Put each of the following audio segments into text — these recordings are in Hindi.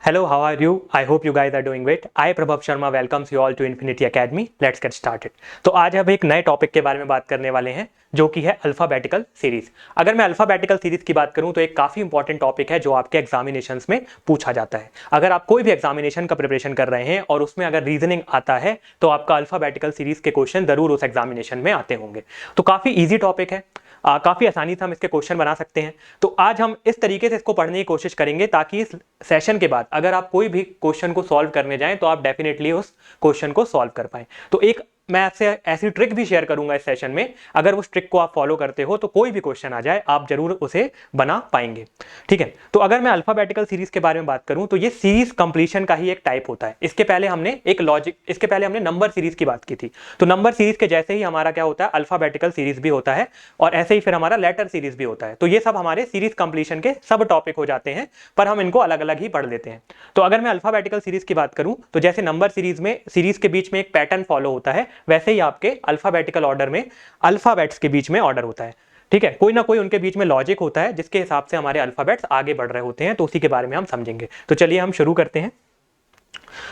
Hello, how are you? I hope you guys are doing great. I प्रभव Sharma welcomes you all to Infinity Academy. Let's get started. तो आज हम एक नए टॉपिक के बारे में बात करने वाले हैं जो कि है अल्फाबेटिकल सीरीज। अगर मैं अल्फाबेटिकल सीरीज की बात करूं तो एक काफ़ी इंपॉर्टेंट टॉपिक है जो आपके एग्जामिनेशंस में पूछा जाता है। अगर आप कोई भी एग्जामिनेशन का प्रिपरेशन कर रहे हैं और उसमें अगर रीजनिंग आता है तो आपका अल्फाबेटिकल सीरीज के क्वेश्चन जरूर उस एग्जामिनेशन में आते होंगे। तो काफ़ी ईजी टॉपिक है, काफ़ी आसानी से हम इसके क्वेश्चन बना सकते हैं। तो आज हम इस तरीके से इसको पढ़ने की कोशिश करेंगे ताकि इस सेशन के बाद अगर आप कोई भी क्वेश्चन को सॉल्व करने जाएं तो आप डेफिनेटली उस क्वेश्चन को सॉल्व कर पाएं। तो एक मैं आपसे ऐसी ट्रिक भी शेयर करूंगा इस सेशन में, अगर उस ट्रिक को आप फॉलो करते हो तो कोई भी क्वेश्चन आ जाए आप जरूर उसे बना पाएंगे। ठीक है, तो अगर मैं अल्फाबेटिकल सीरीज के बारे में बात करूं तो ये सीरीज कंप्लीशन का ही एक टाइप होता है। इसके पहले हमने नंबर सीरीज की बात की थी। तो नंबर सीरीज के जैसे ही हमारा क्या होता है, अल्फाबेटिकल सीरीज भी होता है और ऐसे ही फिर हमारा लेटर सीरीज भी होता है। तो ये सब हमारे सीरीज कंप्लीशन के सब टॉपिक हो जाते हैं, पर हम इनको अलग अलग ही पढ़ लेते हैं। तो अगर मैं अल्फाबेटिकल सीरीज की बात करूं तो जैसे नंबर सीरीज में सीरीज के बीच में एक पैटर्न फॉलो होता है, वैसे ही आपके अल्फाबेटिकल ऑर्डर में अल्फाबेट्स के बीच में ऑर्डर होता है। ठीक है, कोई ना कोई उनके बीच में लॉजिक होता है जिसके हिसाब से हमारे अल्फाबेट्स आगे बढ़ रहे होते हैं। तो उसी के बारे में हम समझेंगे। तो चलिए हम शुरू करते हैं।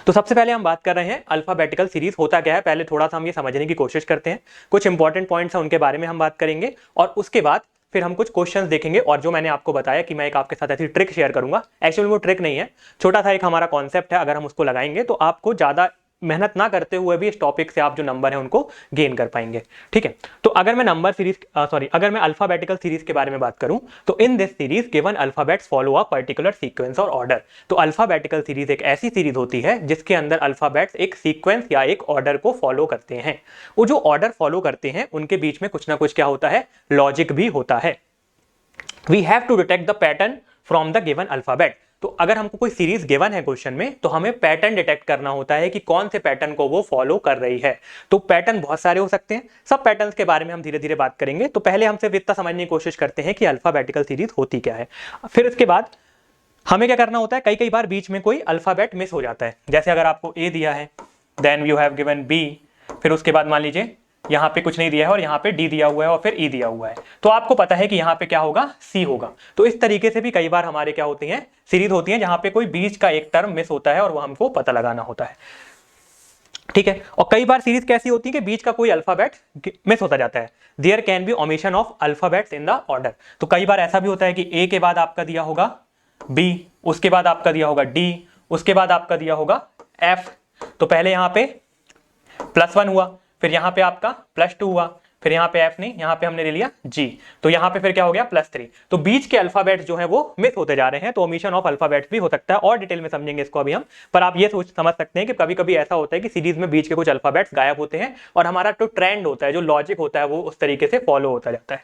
तो सबसे पहले हम बात कर रहे हैं अल्फाबेटिकल सीरीज होता क्या है। पहले थोड़ा सा हम ये समझने की कोशिश करते हैं। कुछ इंपॉर्टेंट पॉइंट्स हैं उनके बारे में हम बात करेंगे और उसके बाद फिर हम कुछ क्वेश्चंस देखेंगे। और जो मैंने आपको बताया कि मैं एक आपके साथ ऐसी ट्रिक शेयर करूंगा, एक्चुअली वो ट्रिक नहीं है, छोटा सा एक हमारा कॉन्सेप्ट है। अगर हम उसको लगाएंगे तो आपको ज्यादा मेहनत ना करते हुए भी इस टॉपिक से आप जो नंबर है उनको गेन कर पाएंगे। ठीक है, तो अगर मैं अगर मैं अल्फाबेटिकल सीरीज के बारे में बात करूं तो in this series given alphabets follow a particular sequence और ऑर्डर। तो अल्फाबेटिकल सीरीज एक ऐसी सीरीज होती है जिसके अंदर अल्फाबेट्स एक सीक्वेंस या एक ऑर्डर को फॉलो करते हैं। वो जो ऑर्डर फॉलो करते हैं उनके बीच में कुछ ना कुछ क्या होता है, लॉजिक भी होता है। We have to detect the pattern from the given alphabet. तो अगर हमको कोई सीरीज गिवन है क्वेश्चन में तो हमें पैटर्न डिटेक्ट करना होता है कि कौन से पैटर्न को वो फॉलो कर रही है। तो पैटर्न बहुत सारे हो सकते हैं, सब पैटर्न्स के बारे में हम धीरे धीरे बात करेंगे। तो पहले हम सिर्फ इतना समझने की कोशिश करते हैं कि अल्फाबेटिकल सीरीज होती क्या है। फिर इसके बाद हमें क्या करना होता है, कई बार बीच में कोई अल्फाबेट मिस हो जाता है। जैसे अगर आपको ए दिया है, then you have given B, फिर उसके बाद मान लीजिए यहाँ पे कुछ नहीं दिया है और यहाँ पे डी दिया हुआ है और फिर ई दिया हुआ है, तो आपको पता है कि यहाँ पे क्या होगा, सी होगा। तो इस तरीके से भी कई बार हमारे क्या होती हैं, सीरीज होती हैं जहां पे कोई बीच का एक टर्म मिस होता है और वो हमको पता लगाना होता है। ठीक है, और कई बार सीरीज कैसी होती है कि बीच का कोई अल्फाबेट मिस होता जाता है। There can be omission of alphabets in the order. तो कई बार ऐसा भी होता है कि ए के बाद आपका दिया होगा बी, उसके बाद आपका दिया होगा डी, उसके बाद आपका दिया होगा एफ। तो पहले यहाँ पे +1 हुआ, फिर यहाँ पे आपका +2 हुआ, फिर यहाँ पे एफ नहीं, यहाँ पे हमने ले लिया जी, तो यहाँ पे फिर क्या हो गया +3। तो बीच के अल्फाबेट्स जो है वो मिस होते जा रहे हैं। तो ओमिशन ऑफ अल्फाबेट्स भी हो सकता है, और डिटेल में समझेंगे इसको अभी हम। पर आप ये समझ सकते हैं कि कभी कभी ऐसा होता है कि सीरीज में बीच के कुछ अल्फाबेट्स गायब होते हैं और हमारा जो ट्रेंड होता है, जो लॉजिक होता है, वो उस तरीके से फॉलो होता जाता है।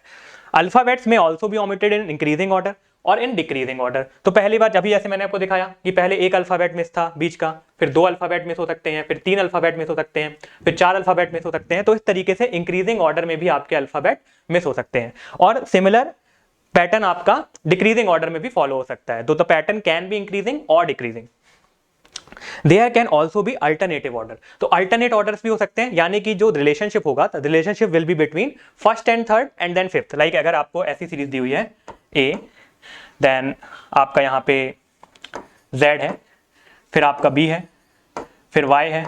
अल्फाबेट्स में ऑल्सो भी ओमिटेड इन इंक्रीजिंग ऑर्डर और इन डिक्रीजिंग ऑर्डर। तो पहली बार जब जैसे मैंने आपको दिखाया कि पहले एक अल्फाबेट मिस था बीच का, फिर 2 अल्फाबेट मिस हो सकते हैं, फिर 3 अल्फाबेट मिस हो सकते हैं, फिर 4 अल्फाबेट मिस हो सकते हैं। तो इस तरीके से इंक्रीजिंग ऑर्डर में भी आपके अल्फाबेट मिस हो सकते हैं और सिमिलर पैटर्न आपका डिक्रीजिंग ऑर्डर में भी फॉलो हो सकता है। तो the pattern can be increasing और decreasing. There can also be alternative order. तो अल्टरनेट ऑर्डर्स भी हो सकते हैं, यानी कि जो रिलेशनशिप होगा, relationship will be between first and third and then fifth. Like अगर आपको ऐसी सीरीज दी हुई है ए, देन आपका यहाँ पे Z है, फिर आपका B है, फिर Y है,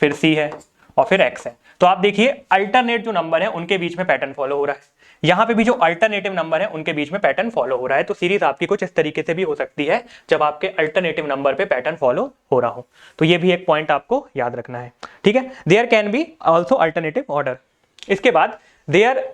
फिर C है और फिर X है। तो आप देखिए अल्टरनेट जो नंबर है उनके बीच में पैटर्न फॉलो हो रहा है। यहाँ पे भी जो अल्टरनेटिव नंबर है उनके बीच में पैटर्न फॉलो हो रहा है। तो सीरीज आपकी कुछ इस तरीके से भी हो सकती है जब आपके अल्टरनेटिव नंबर पे पैटर्न फॉलो हो रहा हो। तो ये भी एक पॉइंट आपको याद रखना है। ठीक है, there can be also alternative order. इसके बाद there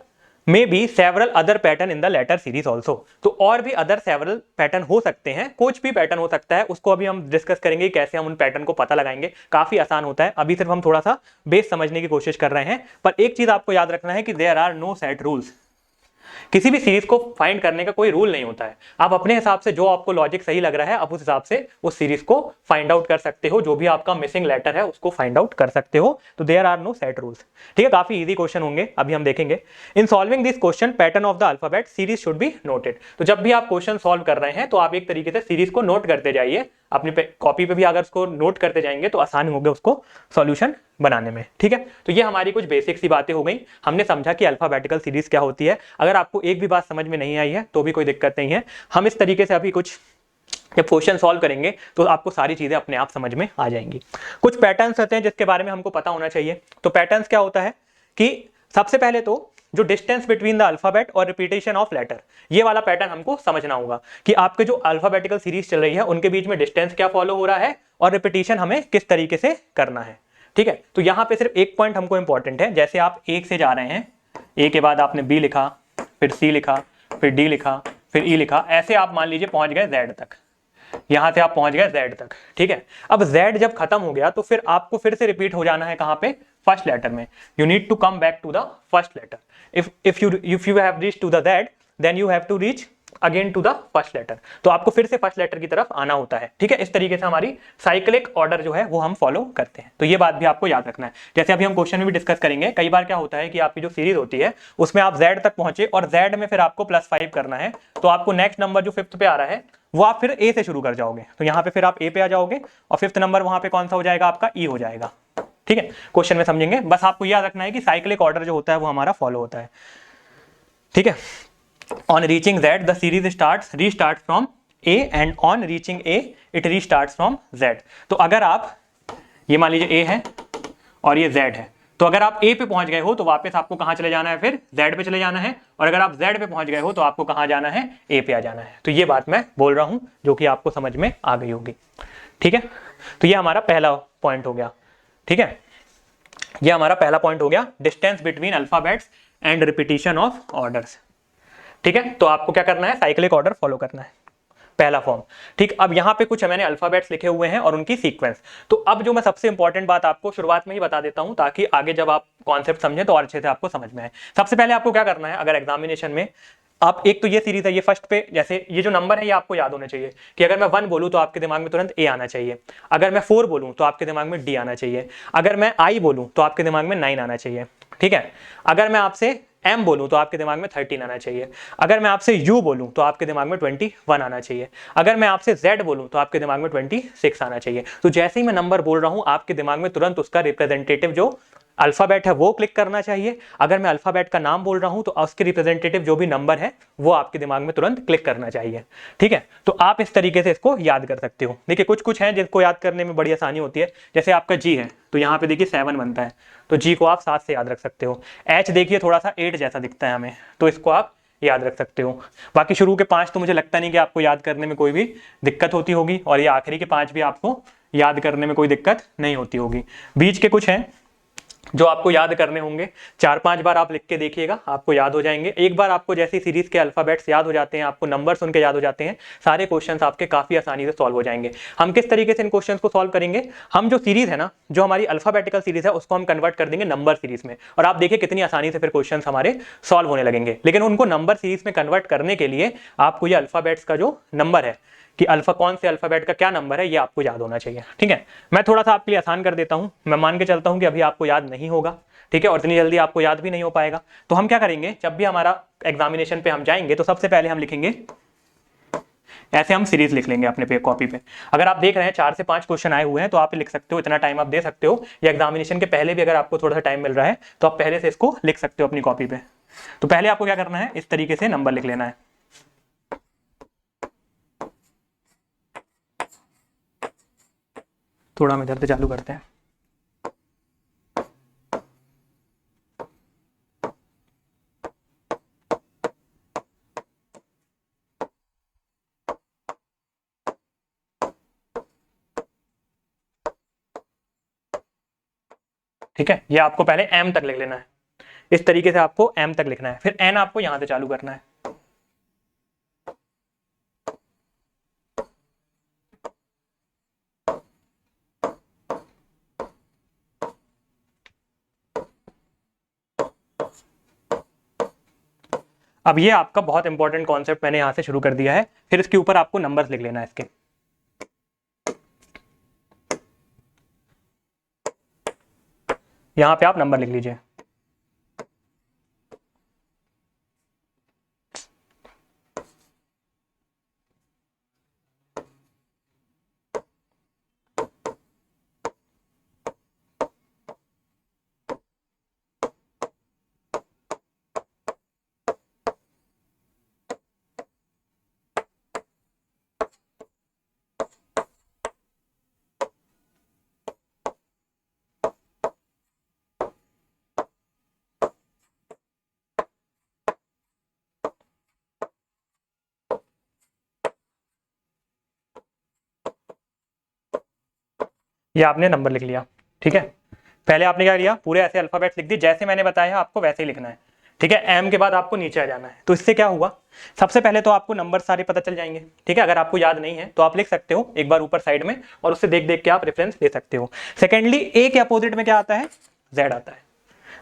may be several other pattern in the letter series also. तो और भी अदर सेवरल पैटर्न हो सकते हैं, कुछ भी पैटर्न हो सकता है। उसको अभी हम डिस्कस करेंगे कैसे हम उन पैटर्न को पता लगाएंगे। काफी आसान होता है, अभी सिर्फ हम थोड़ा सा बेस समझने की कोशिश कर रहे हैं। पर एक चीज आपको याद रखना है कि there are no set rules. किसी भी सीरीज को फाइंड करने का कोई रूल नहीं होता है। आप अपने हिसाब से जो आपको लॉजिक सही लग रहा है आप उस हिसाब से उस सीरीज को फाइंड आउट कर सकते हो। जो भी आपका मिसिंग लेटर है उसको फाइंड आउट कर सकते हो। तो there are no set rules. ठीक है, काफी इजी क्वेश्चन होंगे, अभी हम देखेंगे। In solving this question pattern of the alphabet series should be noted. तो जब भी आप क्वेश्चन सॉल्व कर रहे हैं तो आप एक तरीके से सीरीज को नोट करते जाइए अपनी कॉपी पे भी। अगर उसको नोट करते जाएंगे तो आसान होगा उसको सॉल्यूशन बनाने में। ठीक है, तो ये हमारी कुछ बेसिक सी बातें हो गई। हमने समझा कि अल्फाबेटिकल सीरीज क्या होती है। अगर आपको एक भी बात समझ में नहीं आई है तो भी कोई दिक्कत नहीं है, हम इस तरीके से अभी कुछ जब क्वेश्चन सॉल्व करेंगे तो आपको सारी चीज़ें अपने आप समझ में आ जाएंगी। कुछ पैटर्न्स होते हैं जिसके बारे में हमको पता होना चाहिए। तो पैटर्न्स क्या होता है कि सबसे पहले तो जो डिस्टेंस बिटवीन द अल्फाबेट और रिपीटेशन ऑफ लेटर, ये वाला पैटर्न हमको समझना होगा कि आपके जो अल्फाबेटिकल सीरीज चल रही है उनके बीच में डिस्टेंस क्या फॉलो हो रहा है और रिपीटेशन हमें किस तरीके से करना है। ठीक है, तो यहाँ पे सिर्फ एक पॉइंट हमको इंपॉर्टेंट है। जैसे आप एक से जा रहे हैं, ए के बाद आपने बी लिखा, फिर सी लिखा, फिर डी लिखा, फिर ई लिखा, ऐसे आप मान लीजिए पहुंच गए जेड तक। यहां से आप पहुंच गए Z तक। ठीक है, अब Z जब खत्म हो गया तो फिर आपको फिर से रिपीट हो जाना है कहां पे, फर्स्ट लेटर में। You need to come back to the first letter. If you have reach to the Z, then you have to reach again to the first letter. तो आपको फिर से फर्स्ट लेटर की तरफ आना होता है। ठीक है, इस तरीके से हमारी साइक्लिक ऑर्डर जो है वो हम फॉलो करते हैं। तो ये बात भी आपको याद रखना है। जैसे अभी हम क्वेश्चन में भी डिस्कस करेंगे, कई बार क्या होता है कि आपकी जो सीरीज होती है उसमें आप Z तक पहुंचे और Z में फिर आपको +5 करना है, तो आपको नेक्स्ट नंबर जो फिफ्थ पे आ रहा है वो आप फिर ए से शुरू कर जाओगे। तो यहाँ पे फिर आप ए पे आ जाओगे और फिफ्थ नंबर वहां पे कौन सा हो जाएगा आपका, ई हो जाएगा। ठीक है, क्वेश्चन में समझेंगे। बस आपको याद रखना है कि साइक्लिक ऑर्डर जो होता है वो हमारा फॉलो होता है। ठीक है, on reaching Z the series restart from A and on reaching A it restart from Z। तो अगर आप, ये मान लीजिए ए है और ये Z है, तो अगर आप ए पे पहुंच गए हो तो वापस आपको कहां चले जाना है, फिर Z पे चले जाना है। और अगर आप Z पे पहुंच गए हो तो आपको कहां जाना है, ए पे आ जाना है। तो ये बात मैं बोल रहा हूं जो कि आपको समझ में आ गई होगी। ठीक है, तो ये हमारा पहला पॉइंट हो गया। ठीक है, ये हमारा पहला पॉइंट हो गया, distance between alphabets and repetition of orders. ठीक है, तो आपको क्या करना है, साइक्लिक ऑर्डर फॉलो करना है, पहला फॉर्म। ठीक, अब यहां पे कुछ मैंने अल्फाबेट्स लिखे हुए हैं और उनकी सीक्वेंस। तो अब जो मैं सबसे इंपॉर्टेंट बात आपको शुरुआत में ही बता देता हूं ताकि आगे जब आप कॉन्सेप्ट समझें तो और अच्छे से आपको समझ में आए। सबसे पहले आपको क्या करना है, अगर एग्जामिनेशन में आप, एक तो ये सीरीज है, ये फर्स्ट पे, जैसे ये जो नंबर है ये आपको याद होने चाहिए कि अगर मैं 1 बोलूं तो आपके दिमाग में तुरंत ए आना चाहिए। अगर मैं 4 बोलूं तो आपके दिमाग में डी आना चाहिए। अगर मैं आई बोलूं तो आपके दिमाग में 9 आना चाहिए। ठीक है, अगर मैं आपसे एम बोलूं तो आपके दिमाग में 13 आना चाहिए। अगर मैं आपसे यू बोलूं तो आपके दिमाग में 21 आना चाहिए। अगर मैं आपसे जेड बोलूं तो आपके दिमाग में 26 आना चाहिए। तो जैसे ही मैं नंबर बोल रहा हूं आपके दिमाग में तुरंत उसका रिप्रेजेंटेटिव जो अल्फाबेट है वो क्लिक करना चाहिए। अगर मैं अल्फाबेट का नाम बोल रहा हूं तो उसके रिप्रेजेंटेटिव जो भी नंबर है वो आपके दिमाग में तुरंत क्लिक करना चाहिए। ठीक है, तो आप इस तरीके से इसको याद कर सकते हो। देखिए कुछ कुछ है जिसको याद करने में बड़ी आसानी होती है। जैसे आपका जी है तो यहाँ पे देखिए 7 बनता है, तो जी को आप 7 से याद रख सकते हो। एच देखिए थोड़ा सा 8 जैसा दिखता है हमें, तो इसको आप याद रख सकते हो। बाकी शुरू के 5 तो मुझे लगता नहीं कि आपको याद करने में कोई भी दिक्कत होती होगी, और ये आखिरी के 5 भी आपको याद करने में कोई दिक्कत नहीं होती होगी। बीच के कुछ हैं जो आपको याद करने होंगे, 4-5 बार आप लिख के देखिएगा, आपको याद हो जाएंगे। एक बार आपको जैसे सीरीज के अल्फाबेट्स याद हो जाते हैं, आपको नंबर सुन के याद हो जाते हैं, सारे क्वेश्चंस आपके काफी आसानी से सॉल्व हो जाएंगे। हम किस तरीके से इन क्वेश्चंस को सॉल्व करेंगे, हम जो सीरीज है ना, जो हमारी अल्फाबेटिकल सीरीज है उसको हम कन्वर्ट कर देंगे नंबर सीरीज में, और आप देखिए कितनी आसानी से फिर क्वेश्चंस हमारे सॉल्व होने लगेंगे। लेकिन उनको नंबर सीरीज में कन्वर्ट करने के लिए आपको ये अल्फाबेट्स का जो नंबर है कि अल्फा कौन से अल्फाबेट का क्या नंबर है ये आपको याद होना चाहिए। ठीक है, मैं थोड़ा सा आपके लिए आसान कर देता हूं। मैं मान के चलता हूं कि अभी आपको याद नहीं होगा, ठीक है, और इतनी जल्दी आपको याद भी नहीं हो पाएगा। तो हम क्या करेंगे, जब भी हमारा एग्जामिनेशन पे हम जाएंगे तो सबसे पहले हम लिखेंगे, ऐसे हम सीरीज लिख लेंगे अपने पे कॉपी पे। अगर आप देख रहे हैं 4 से 5 क्वेश्चन आए हुए हैं तो आप लिख सकते हो, इतना टाइम आप दे सकते हो, या एग्जामिनेशन के पहले भी अगर आपको थोड़ा सा टाइम मिल रहा है तो आप पहले से इसको लिख सकते हो अपनी कॉपी पे। तो पहले आपको क्या करना है, इस तरीके से नंबर लिख लेना है। थोड़ा हम इधर से चालू करते हैं। ठीक है, ये आपको पहले एम तक लिख लेना है, इस तरीके से आपको एम तक लिखना है, फिर एन आपको यहां से चालू करना है। अब ये आपका बहुत इंपॉर्टेंट कॉन्सेप्ट मैंने यहां से शुरू कर दिया है, फिर इसके ऊपर आपको नंबर्स लिख लेना है इसके। यहां पे आप नंबर लिख लीजिए। ये आपने नंबर लिख लिया, ठीक है। पहले आपने क्या किया, पूरे ऐसे अल्फाबेट्स लिख दिए जैसे मैंने बताया आपको वैसे ही लिखना है, ठीक है। एम के बाद आपको नीचे आ जाना है। तो इससे क्या हुआ, सबसे पहले तो आपको नंबर सारे पता चल जाएंगे, ठीक है। अगर आपको याद नहीं है तो आप लिख सकते हो एक बार ऊपर साइड में, और उससे देख देख के आप रेफरेंस ले सकते हो। सेकेंडली, ए के अपोजिट में क्या आता है, जेड आता है।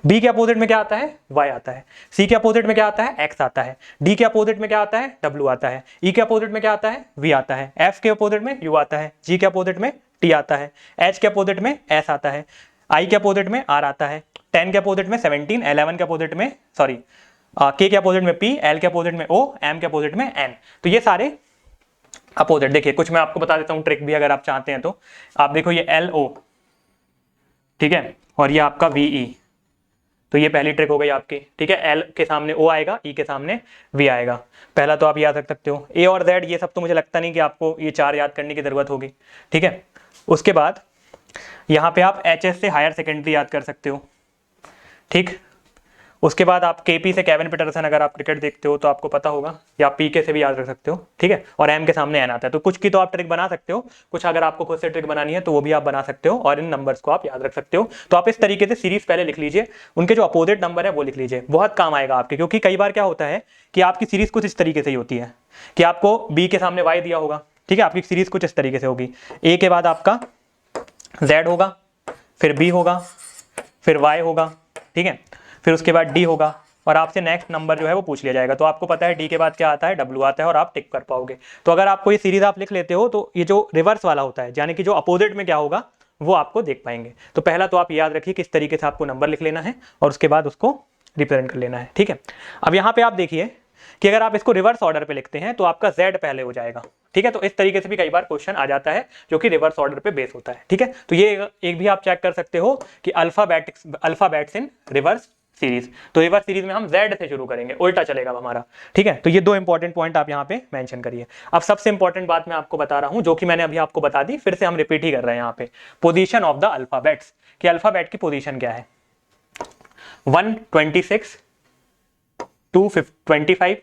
बी के अपोजिट में क्या आता है, वाई आता है। सी के अपोजिट में क्या आता है, एक्स आता है। डी के अपोजिट में क्या आता है, डब्ल्यू आता है। ई के अपोजिट में क्या आता है, वी आता है। एफ के अपोजिट में यू आता है। जी के अपोजिट में टी आता है। एच के अपोजिट में एस आता है। आई के अपोजिट में आर आता है। 10 के अपोजिट में 17, 11 के अपोजिट में सॉरी के अपोजिट में पी, एल के अपोजिट में ओ, एम के अपोजिट में एन। तो ये सारे अपोजिट। देखिए कुछ मैं आपको बता देता हूं ट्रिक भी अगर आप चाहते हैं तो। आप देखो ये एल ओ, ठीक है, और ये आपका वी ई। तो ये पहली ट्रिक हो गई आपकी, ठीक है। एल के सामने ओ आएगा, ई के सामने वी आएगा। पहला तो आप याद रख सकते हो। ए और जेड ये सब तो मुझे लगता नहीं कि आपको ये 4 याद करने की जरूरत होगी, ठीक है। उसके बाद यहाँ पे आप एच एस से हायर सेकेंडरी याद कर सकते हो, ठीक। उसके बाद आप केपी से केविन पीटरसन, अगर आप क्रिकेट देखते हो तो आपको पता होगा, या पीके से भी याद रख सकते हो, ठीक है। और एम के सामने एन आता है। तो कुछ की तो आप ट्रिक बना सकते हो, कुछ अगर आपको खुद से ट्रिक बनानी है तो वो भी आप बना सकते हो, और इन नंबर्स को आप याद रख सकते हो। तो आप इस तरीके से सीरीज पहले लिख लीजिए, उनके जो अपोजिट नंबर है वो लिख लीजिए, बहुत काम आएगा आपके। क्योंकि कई बार क्या होता है कि आपकी सीरीज कुछ इस तरीके से ही होती है कि आपको बी के सामने वाई दिया होगा, ठीक है। आपकी सीरीज कुछ इस तरीके से होगी, ए के बाद आपका जेड होगा, फिर बी होगा, फिर वाई होगा, ठीक है, फिर उसके बाद डी होगा, और आपसे नेक्स्ट नंबर जो है वो पूछ लिया जाएगा। तो आपको पता है डी के बाद क्या आता है, डब्ल्यू आता है, और आप टिक कर पाओगे। तो अगर आपको ये सीरीज आप लिख लेते हो तो ये जो रिवर्स वाला होता है, यानी कि जो अपोजिट में क्या होगा वो आपको देख पाएंगे। तो पहला तो आप याद रखिए किस तरीके से आपको नंबर लिख लेना है, और उसके बाद उसको रिप्रेजेंट कर लेना है, ठीक है। अब यहाँ पे आप देखिए कि अगर आप इसको रिवर्स ऑर्डर पे लिखते हैं तो आपका Z पहले हो जाएगा, ठीक है। तो इस तरीके से भी कई बार क्वेश्चन आ जाता है जो कि रिवर्स ऑर्डर पे बेस होता है, ठीक है। तो ये एक भी आप चेक कर सकते हो कि अल्फाबेट्स इन रिवर्स सीरीज। तो रिवर्स सीरीज में हम Z से शुरू करेंगे, उल्टा चलेगा हमारा, ठीक है। तो ये 2 इंपॉर्टेंट पॉइंट आप यहाँ पे मेंशन करिए। अब सबसे इंपॉर्टेंट बात मैं आपको बता रहा हूँ, जो कि मैंने अभी आपको बता दी, फिर से हम रिपीट ही कर रहे हैं यहाँ पे। पोजीशन ऑफ द अल्फाबेट्स, कि अल्फाबेट की पोजीशन क्या है। 126, 225,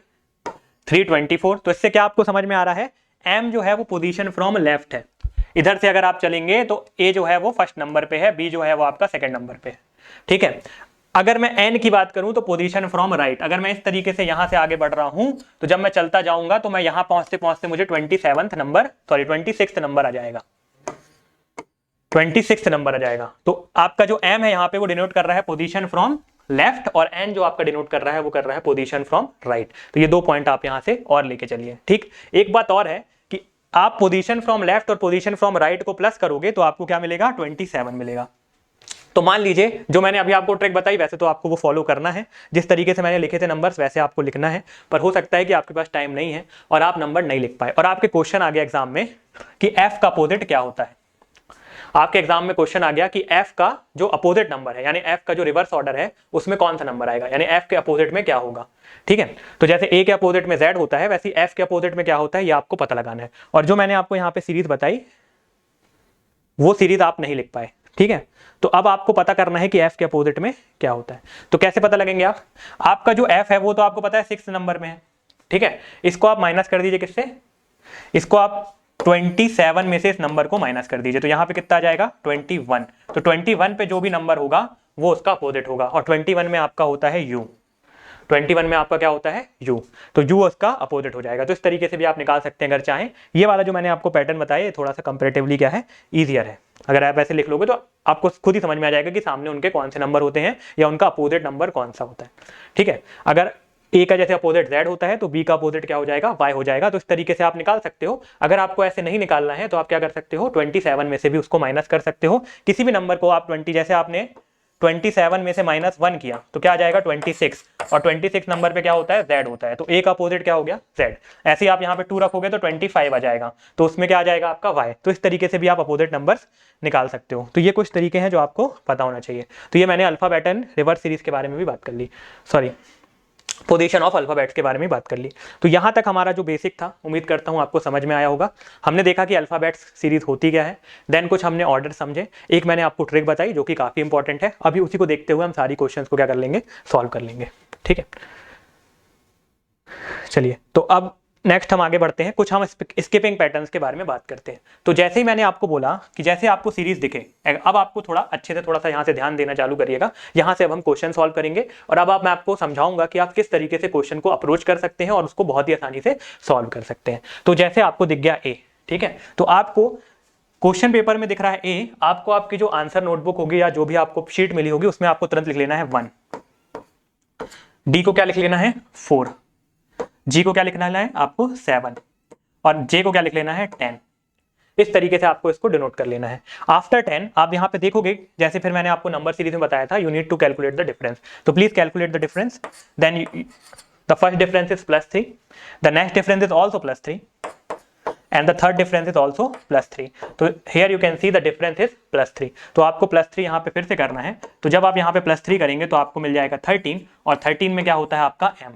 324। तो इससे क्या आपको समझ में आ रहा है, एम जो है वो पोजीशन फ्रॉम लेफ्ट है। इधर से अगर आप चलेंगे तो ए जो है वो फर्स्ट नंबर पे है, बी जो है वो आपका सेकंड नंबर पे है, ठीक है। अगर मैं एन की बात करूं तो पोजीशन फ्रॉम राइट। अगर मैं इस तरीके से यहां से आगे बढ़ रहा हूं तो जब मैं चलता जाऊंगा तो मैं यहां पहुंचते पहुंचते मुझे 26th नंबर आ जाएगा, 26th नंबर आ जाएगा। तो आपका जो एम है यहाँ पे वो डिनोट कर रहा है पोजीशन फ्रॉम लेफ्ट, और एन जो आपका डिनोट कर रहा है वो कर रहा है पोजीशन फ्रॉम राइट। तो ये 2 पॉइंट आप यहां से और लेके चलिए, ठीक। एक बात और है कि आप पोजीशन फ्रॉम लेफ्ट और पोजीशन फ्रॉम राइट को प्लस करोगे तो आपको क्या मिलेगा, 27 मिलेगा। तो मान लीजिए जो मैंने अभी आपको ट्रिक बताई, वैसे तो आपको वो फॉलो करना है, जिस तरीके से मैंने लिखे थे नंबर्स वैसे आपको लिखना है। पर हो सकता है कि आपके पास टाइम नहीं है और आप नंबर नहीं लिख पाए, और आपके क्वेश्चन आ गया एग्जाम में कि एफ का अपोजिट क्या होता है। आपके एग्जाम में क्वेश्चन आ गया कि एफ का जो अपोजिट नंबर है, यानी एफ का जो रिवर्स ऑर्डर है उसमें कौन सा नंबर आएगा, यानी एफ के अपोजिट में क्या होगा, ठीक है। तो जैसे ए के अपोजिट में जेड होता है, वैसे एफ के अपोजिट में क्या होता है ये आपको पता लगाना है। और जो मैंने आपको यहाँ पे सीरीज बताई वो सीरीज आप नहीं लिख पाए, ठीक है। तो अब आपको पता करना है कि एफ के अपोजिट में क्या होता है। तो कैसे पता लगेंगे आप, आपका जो एफ है वो तो आपको पता है 6 नंबर में है, ठीक है। इसको आप माइनस कर दीजिए किससे, इसको आप 27 में से इस नंबर को माइनस कर दीजिए। तो यहाँ पे कितना आ जाएगा, 21। तो 21 पे जो भी नंबर होगा वो उसका अपोजिट होगा, और 21 में आपका होता है यू। 21 में आपका क्या होता है, यू। तो यू उसका अपोजिट हो जाएगा। तो इस तरीके से भी आप निकाल सकते हैं अगर चाहें। ये वाला जो मैंने आपको पैटर्न बताया ये थोड़ा सा कंपैरेटिवली क्या है, ईजियर है। अगर आप ऐसे लिख लोगे तो आपको खुद ही समझ में आ जाएगा कि सामने उनके कौन से नंबर होते हैं या उनका अपोजिट नंबर कौन सा होता है, ठीक है। अगर ए का जैसे अपोजिट जेड होता है तो बी का अपोजिट क्या हो जाएगा, वाई हो जाएगा। तो इस तरीके से आप निकाल सकते हो। अगर आपको ऐसे नहीं निकालना है तो आप क्या कर सकते हो, 27 में से भी उसको माइनस कर सकते हो। किसी भी नंबर को आप 20, जैसे आपने 27 में से -1 किया तो क्या आ जाएगा 26, और 26 नंबर पे क्या होता है, जेड होता है। तो ए का अपोजिट क्या हो गया, जेड। ऐसे ही आप यहाँ पे 2 रखोगे तो 25 आ जाएगा, तो उसमें क्या आ जाएगा आपका वाई। तो इस तरीके से भी आप अपोजिट नंबर्स निकाल सकते हो। तो ये कुछ तरीके हैं जो आपको पता होना चाहिए। तो ये मैंने अल्फाबेट एंड रिवर्स सीरीज के बारे में भी बात कर ली, सॉरी पोजीशन ऑफ अल्फाबेट्स के बारे में बात कर ली। तो यहाँ तक हमारा जो बेसिक था, उम्मीद करता हूँ आपको समझ में आया होगा। हमने देखा कि अल्फाबेट्स सीरीज होती क्या है, देन कुछ हमने ऑर्डर समझे, एक मैंने आपको ट्रिक बताई जो कि काफ़ी इंपॉर्टेंट है। अभी उसी को देखते हुए हम सारी क्वेश्चंस को क्या कर लेंगे, सॉल्व कर लेंगे, ठीक है। चलिए, तो अब नेक्स्ट हम आगे बढ़ते हैं, कुछ हम स्किपिंग पैटर्न्स के बारे में बात करते हैं। तो जैसे ही मैंने आपको बोला कि जैसे आपको सीरीज दिखे, अब आपको थोड़ा अच्छे से थोड़ा सा यहाँ से ध्यान देना चालू करिएगा। यहाँ से अब हम क्वेश्चन सॉल्व करेंगे और अब मैं आपको समझाऊंगा कि आप किस तरीके से क्वेश्चन को अप्रोच कर सकते हैं और उसको बहुत ही आसानी से सॉल्व कर सकते हैं। तो जैसे आपको दिख गया ए, ठीक है, तो आपको क्वेश्चन पेपर में दिख रहा है ए, आपको आपकी जो आंसर नोटबुक होगी या जो भी आपको शीट मिली होगी उसमें आपको तुरंत लिख लेना है 1, डी को क्या लिख लेना है 4, जी को क्या लिखना है आपको 7 और जे को क्या लिख लेना है 10। इस तरीके से आपको इसको डिनोट कर लेना है। आफ्टर 10 आप यहाँ पे देखोगे, जैसे फिर मैंने आपको नंबर सीरीज में बताया था, you need to calculate the difference. तो please calculate the difference. Then the first difference is +3, the next difference is also +3 and the third difference is also +3। तो here you can see the difference is +3। तो आपको +3 यहाँ पे फिर से करना है। तो जब आप यहाँ पे +3 करेंगे तो आपको मिल जाएगा 13 और 13 में क्या होता है आपका m।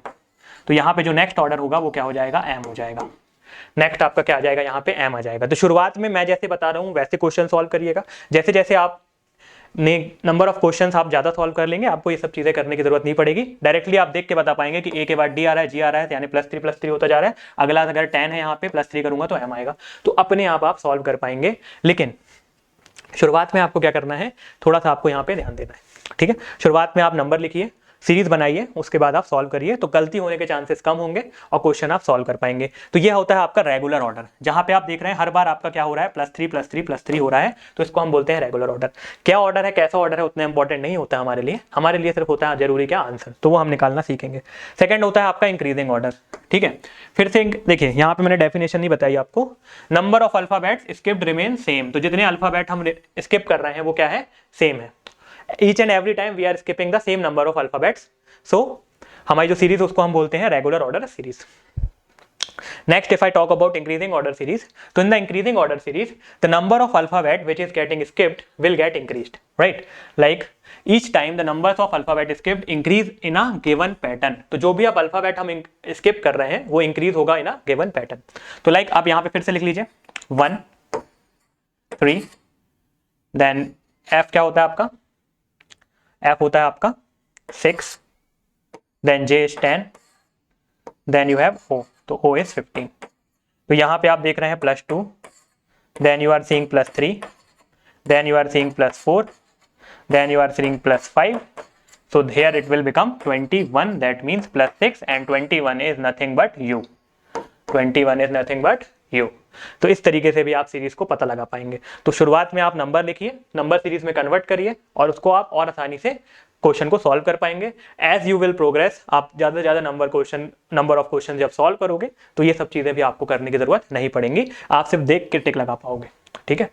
तो यहाँ पे जो नेक्स्ट ऑर्डर होगा वो क्या हो जाएगा, m हो जाएगा। नेक्स्ट आपका क्या आ जाएगा, यहाँ पे m आ जाएगा। तो शुरुआत में मैं जैसे बता रहा हूँ वैसे क्वेश्चन सॉल्व करिएगा। जैसे जैसे आप ने नंबर ऑफ क्वेश्चंस आप ज्यादा सॉल्व कर लेंगे, आपको ये सब चीजें करने की जरूरत नहीं पड़ेगी। डायरेक्टली आप देख के बता पाएंगे कि ए के बाद डी आ रहा है, जी आ रहा है, यानी +3 होता जा रहा है। अगला अगर 10 है यहाँ पे +3 करूंगा तो m आएगा। तो अपने आप सॉल्व कर पाएंगे। लेकिन शुरुआत में आपको क्या करना है, थोड़ा सा आपको यहाँ पे ध्यान देना है, ठीक है। शुरुआत में आप नंबर लिखिए, सीरीज बनाइए, उसके बाद आप सॉल्व करिए, तो गलती होने के चांसेस कम होंगे और क्वेश्चन आप सॉल्व कर पाएंगे। तो ये होता है आपका रेगुलर ऑर्डर, जहां पे आप देख रहे हैं हर बार आपका क्या हो रहा है, +3 हो रहा है, तो इसको हम बोलते हैं रेगुलर ऑर्डर। क्या ऑर्डर है, कैसा ऑर्डर है, उतना इंपॉर्टेंट नहीं होता हमारे लिए सिर्फ होता है जरूरी क्या, आंसर, तो वो हम निकालना सीखेंगे। सेकंड होता है आपका इंक्रीजिंग ऑर्डर, ठीक है। फिर से देखिए यहाँ पे मैंने डेफिनेशन नहीं बताई आपको, number of alphabets skipped remain same. तो जितने अल्फाबेट हम स्किप कर रहे हैं वो क्या है, सेम है। Each and every time we are skipping the same number of alphabets, so हमारी जो सीरीज उसको हम बोलते हैं regular order series. Next, if I talk about increasing order series, so in the increasing order series, the number of alphabet which is getting skipped will get increased, right? Like each time the numbers of alphabet skipped increase in a given pattern. तो जो भी आप अल्फाबेट हम skip कर रहे हैं वो increase होगा in a given pattern. तो like आप यहाँ पे फिर से लिख लीजिए 1, 3, then F क्या होता है आपका, F होता है आपका 6, then J is 10, then you have O, तो O is 15। तो यहाँ पे आप देख रहे हैं +2, then you are seeing +3, then you are seeing +4, then you are seeing +5, so here it will become 21, that means +6 and 21 is nothing but U, 21 is nothing but U। तो इस तरीके से भी आप सीरीज को पता लगा पाएंगे। तो शुरुआत में आप नंबर लिखिए, नंबर सीरीज में कन्वर्ट करिए और उसको आप और आसानी से क्वेश्चन को सॉल्व कर पाएंगे। एज यू विल प्रोग्रेस, आप ज़्यादा से ज़्यादा नंबर ऑफ क्वेश्चन जब सॉल्व करोगे तो ये सब चीज़ें भी आपको करने की ज़रूरत नहीं पड़ेंगी, आप सिर्फ देख के टिक लगा पाओगे, ठीक है।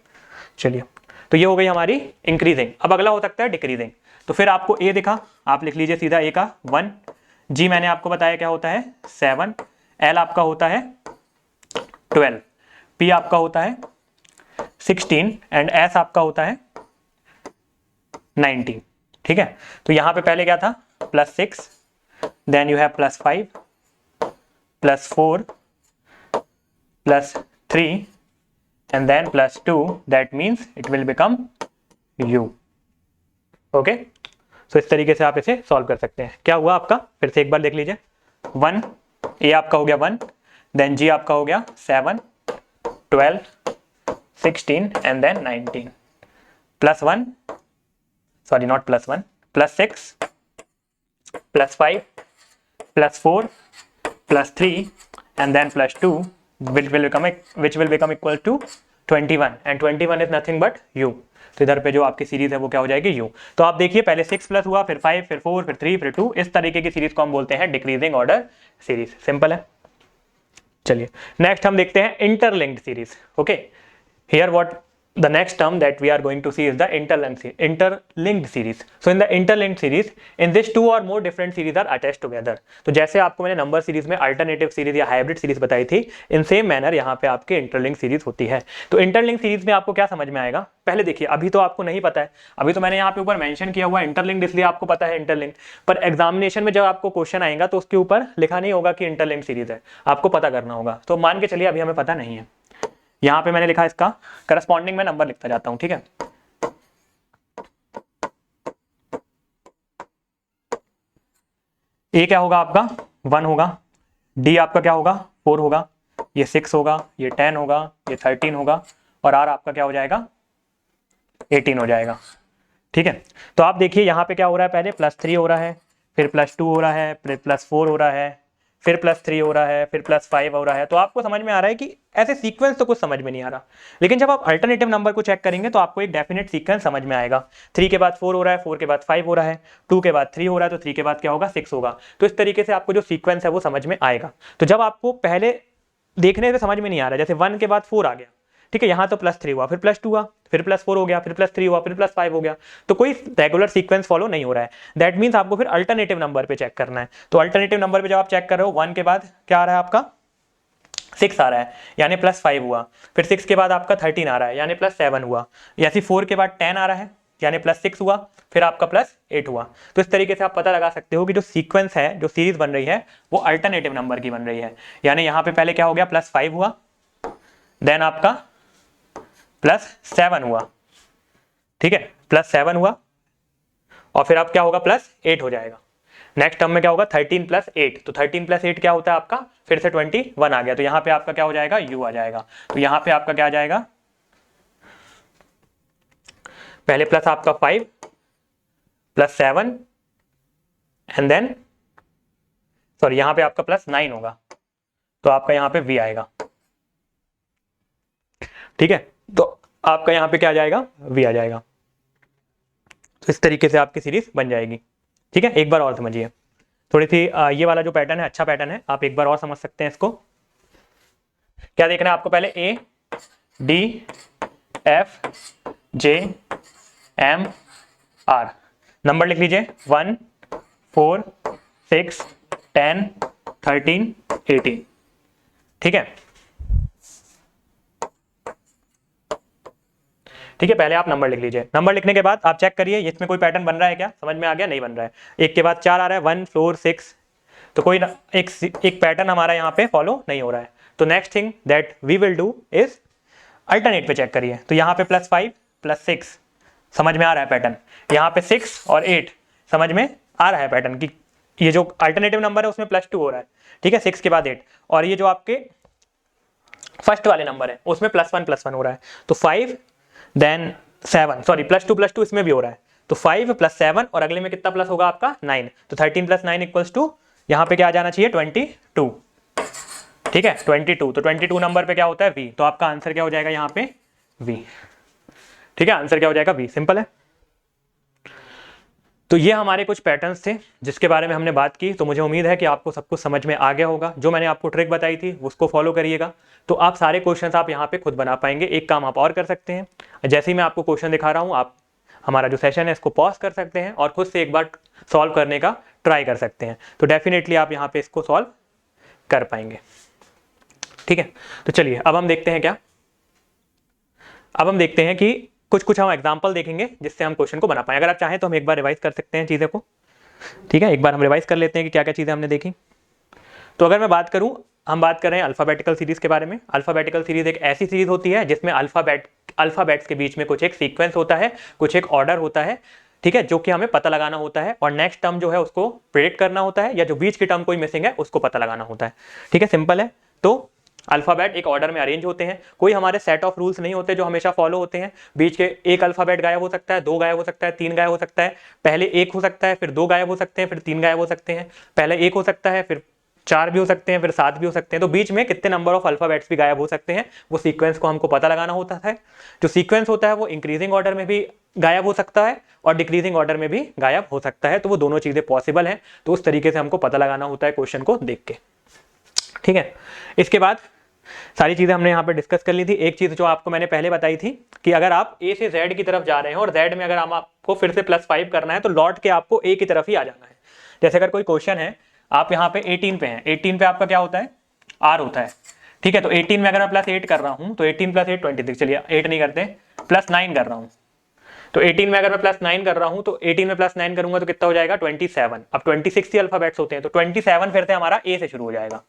चलिए, तो ये हो गई हमारी इंक्रीजिंग। अब अगला हो सकता है डिक्रीजिंग। तो फिर आपको ए दिखा, आप लिख लीजिए सीधा ए का 1, जी मैंने आपको बताया क्या होता है 7, एल आपका होता है 12, पी आपका होता है 16 एंड एस आपका होता है 19, ठीक है। तो यहां पे पहले क्या था +6, then you have +5, +4, +3 and then +2, that means it will become U, okay. So इस तरीके से आप इसे सॉल्व कर सकते हैं। क्या हुआ आपका, फिर से एक बार देख लीजिए, 1, ए आपका हो गया 1, देन जी आपका हो गया 7, 12, 16 and then 19, +1, sorry not +1, +6, +5, +4, +3 and then +2, which will become equal to 21 and 21 is nothing but U। तो इधर पे जो आपकी सीरीज है वो क्या हो जाएगी U। तो आप देखिए पहले 6 प्लस हुआ, फिर 5, फिर 4, फिर 3, फिर 2, इस तरीके की सीरीज को हम बोलते हैं डिक्रीजिंग ऑर्डर सीरीज। सिंपल है। चलिए नेक्स्ट हम देखते हैं interlinked series, okay. Here what the next term that we are going to see is the interlinked series. So in the interlinked series, in this two or more different series are attached together. तो जैसे आपको मैंने नंबर सीरीज में अल्टरनेटिव सीरीज या हाइब्रिड सीरीज बताई थी, इन सेम मैनर यहाँ पे आपके इंटरलिंक सीरीज होती है। तो इंटरलिंक सीरीज में आपको क्या समझ में आएगा, पहले देखिए, अभी तो आपको नहीं पता है, अभी तो मैंने यहाँ पे ऊपर मेंशन किया हुआ इंटरलिंक्ड, इसलिए आपको पता है इंटरलिंक, पर एग्जामिनेशन में जब आपको क्वेश्चन आएगा तो उसके ऊपर लिखा नहीं होगा कि इंटरलिंक सीरीज है, आपको पता करना होगा। तो मान के चलिए अभी हमें पता नहीं है, यहां पे मैंने लिखा इसका करस्पॉन्डिंग में नंबर लिखता जाता हूं, ठीक है। ए क्या होगा आपका 1 होगा, डी आपका क्या होगा 4 होगा, ये 6 होगा, ये 10 होगा, ये 13 होगा और R आपका क्या हो जाएगा 18 हो जाएगा। ठीक है, तो आप देखिए यहाँ पे क्या हो रहा है, पहले +3 हो रहा है, फिर +2 हो रहा है, फिर +4 हो रहा है, फिर +3 हो रहा है, फिर +5 हो रहा है। तो आपको समझ में आ रहा है कि ऐसे सीक्वेंस तो कुछ समझ में नहीं आ रहा, लेकिन जब आप अल्टरनेटिव नंबर को चेक करेंगे तो आपको एक डेफिनेट सीक्वेंस समझ में आएगा। 3 के बाद 4 हो रहा है, 4 के बाद 5 हो रहा है, 2 के बाद 3 हो रहा है, तो 3 के बाद क्या होगा 6 होगा। तो इस तरीके से आपको जो सीक्वेंस है वो समझ में आएगा। तो जब आपको पहले देखने से समझ में नहीं आ रहा, जैसे 1 के बाद 4 आ गया, ठीक है, यहाँ तो +3 हुआ, फिर +2 हुआ, फिर +4 हो गया, फिर +3 हुआ, फिर +5 हो गया, तो कोई रेगुलर सीक्वेंस फॉलो नहीं हो रहा है। दैट मीन्स आपको फिर अल्टरनेटिव नंबर पे चेक करना है। तो अल्टरनेटिव नंबर पे जब आप चेक कर रहे हो, 1 के बाद क्या आ रहा है आपका 6 आ रहा है, यानी +5 हुआ, फिर 6 के बाद आपका 13 आ रहा है, यानी +7 हुआ, यानी 4 के बाद 10 आ रहा है, यानी +6 हुआ, फिर आपका +8 हुआ। तो इस तरीके से आप पता लगा सकते हो कि जो सीक्वेंस है, जो सीरीज बन रही है, वो अल्टरनेटिव नंबर की बन रही है। यानी यहाँ पे पहले क्या हो गया, +5 हुआ, देन आपका +7 हुआ, ठीक है, +7 हुआ और फिर आप क्या होगा +8 हो जाएगा। नेक्स्ट टर्म में क्या होगा 13 + 8, तो 13 + 8 क्या होता है आपका, फिर से 21 आ गया, तो यहाँ पे आपका क्या हो जाएगा u आ जाएगा। तो यहाँ पे आपका क्या आ जाएगा, पहले प्लस आपका 5 +7 एंड देन सॉरी यहाँ पे आपका +9 होगा, तो आपका यहाँ पे v आएगा। ठीक है, तो आपका यहाँ पे क्या आ जाएगा v आ जाएगा। तो इस तरीके से आपकी सीरीज बन जाएगी। ठीक है, एक बार और समझिए, थोड़ी सी ये वाला जो पैटर्न है अच्छा पैटर्न है, आप एक बार और समझ सकते हैं इसको। क्या देखना है आपको, पहले A D F J M R, number लिख लीजिए 1 4 6 10 13 18। ठीक है, ठीक है, पहले आप नंबर लिख लीजिए। नंबर लिखने के बाद आप चेक करिए इसमें कोई पैटर्न बन रहा है क्या, समझ में आ गया, नहीं बन रहा है। 1 के बाद 4 आ रहा है, 1 4 6, तो कोई एक पैटर्न हमारा यहाँ पे फॉलो नहीं हो रहा है। तो next thing that we will do is alternate पे चेक करिए। तो यहाँ पे +5 +6 समझ में आ रहा है पैटर्न, यहाँ पे 6 और 8 समझ में आ रहा है पैटर्न कि ये जो अल्टरनेटिव नंबर है उसमें +2 हो रहा है। ठीक है, 6 के बाद 8, और ये जो आपके फर्स्ट वाले नंबर है उसमें +1 हो रहा है, तो 5 देन 7 सॉरी +2 इसमें भी हो रहा है, तो 5 + 7 और अगले में कितना प्लस होगा आपका 9, तो 13 + 9 = यहाँ पे क्या आ जाना चाहिए 22। ठीक है 22, तो 22 नंबर पे क्या होता है v, तो आपका आंसर क्या हो जाएगा यहाँ पे v। ठीक है, आंसर क्या हो जाएगा v, सिंपल है। तो ये हमारे कुछ पैटर्न्स थे जिसके बारे में हमने बात की। तो मुझे उम्मीद है कि आपको सब कुछ समझ में आ गया होगा। जो मैंने आपको ट्रिक बताई थी उसको फॉलो करिएगा, तो आप सारे क्वेश्चंस आप यहाँ पे खुद बना पाएंगे। एक काम आप और कर सकते हैं, जैसे ही मैं आपको क्वेश्चन दिखा रहा हूँ, आप हमारा जो सेशन है इसको पॉज कर सकते हैं और खुद से एक बार सॉल्व करने का ट्राई कर सकते हैं, तो डेफिनेटली आप यहाँ पे इसको सॉल्व कर पाएंगे। ठीक है, तो चलिए अब हम देखते हैं क्या, अब हम देखते हैं कि कुछ हम एग्जाम्पल देखेंगे जिससे हम क्वेश्चन को बना पाएं। अगर आप चाहें तो हम एक बार रिवाइज कर सकते हैं चीज़ें को। ठीक है, एक बार हम रिवाइज कर लेते हैं कि क्या क्या चीज़ें हमने देखी। तो अगर मैं बात करूं, हम बात कर रहे हैं अल्फ़ाबेटिकल सीरीज़ के बारे में। अल्फ़ाबेटिकल सीरीज़ एक ऐसी सीरीज़ होती है जिसमें अल्फ़ाबेट्स के बीच में कुछ एक सीक्वेंस होता है, कुछ एक ऑर्डर होता है, ठीक है, जो कि हमें पता लगाना होता है, और नेक्स्ट टर्म जो है उसको प्रेडिक्ट करना होता है, या जो बीच की टर्म कोई मिसिंग है उसको पता लगाना होता है। ठीक है, सिंपल है। तो अल्फ़ाबेट एक ऑर्डर में अरेंज होते हैं, कोई हमारे सेट ऑफ रूल्स नहीं होते जो हमेशा फॉलो होते हैं। बीच के एक अल्फ़ाबेट गायब हो सकता है, 2 गायब हो सकता है, 3 गायब हो सकता है, पहले 1 हो सकता है, फिर 2 गायब हो सकते हैं, फिर 3 गायब हो सकते हैं, पहले 1 हो सकता है, फिर 4 भी हो सकते हैं, फिर 7 भी हो सकते हैं। तो बीच में कितने नंबर ऑफ अल्फ़ाबेट्स भी गायब हो सकते हैं, वो सीक्वेंस को हमको पता लगाना होता है। जो सीक्वेंस होता है वो इंक्रीजिंग ऑर्डर में भी गायब हो सकता है और डिक्रीजिंग ऑर्डर में भी गायब हो सकता है, तो वो दोनों चीज़ें पॉसिबल हैं। तो उस तरीके से हमको पता लगाना होता है क्वेश्चन को देख के। ठीक है, इसके बाद सारी चीज़ें हमने यहाँ पे डिस्कस कर ली थी। एक चीज़ जो आपको मैंने पहले बताई थी कि अगर आप A से Z की तरफ जा रहे हैं और Z में अगर हम आपको फिर से +5 करना है तो लौट के आपको A की तरफ ही आ जाना है। जैसे अगर कोई क्वेश्चन है, आप यहाँ पे 18 पे हैं, 18 पे आपका क्या होता है R होता है। ठीक है, तो 18 में अगर मैं +8 कर रहा हूँ तो 18 + 8 26, चलिए 8 नहीं करते, +9 कर रहा हूँ। तो 18 में अगर मैं +9 कर रहा हूँ तो 18 में +9 करूंगा तो कितना हो जाएगा 27। अब 26 ही अल्फ़ाबेट्स होते हैं, तो 27 फिर से हमारा A से शुरू हो जाएगा।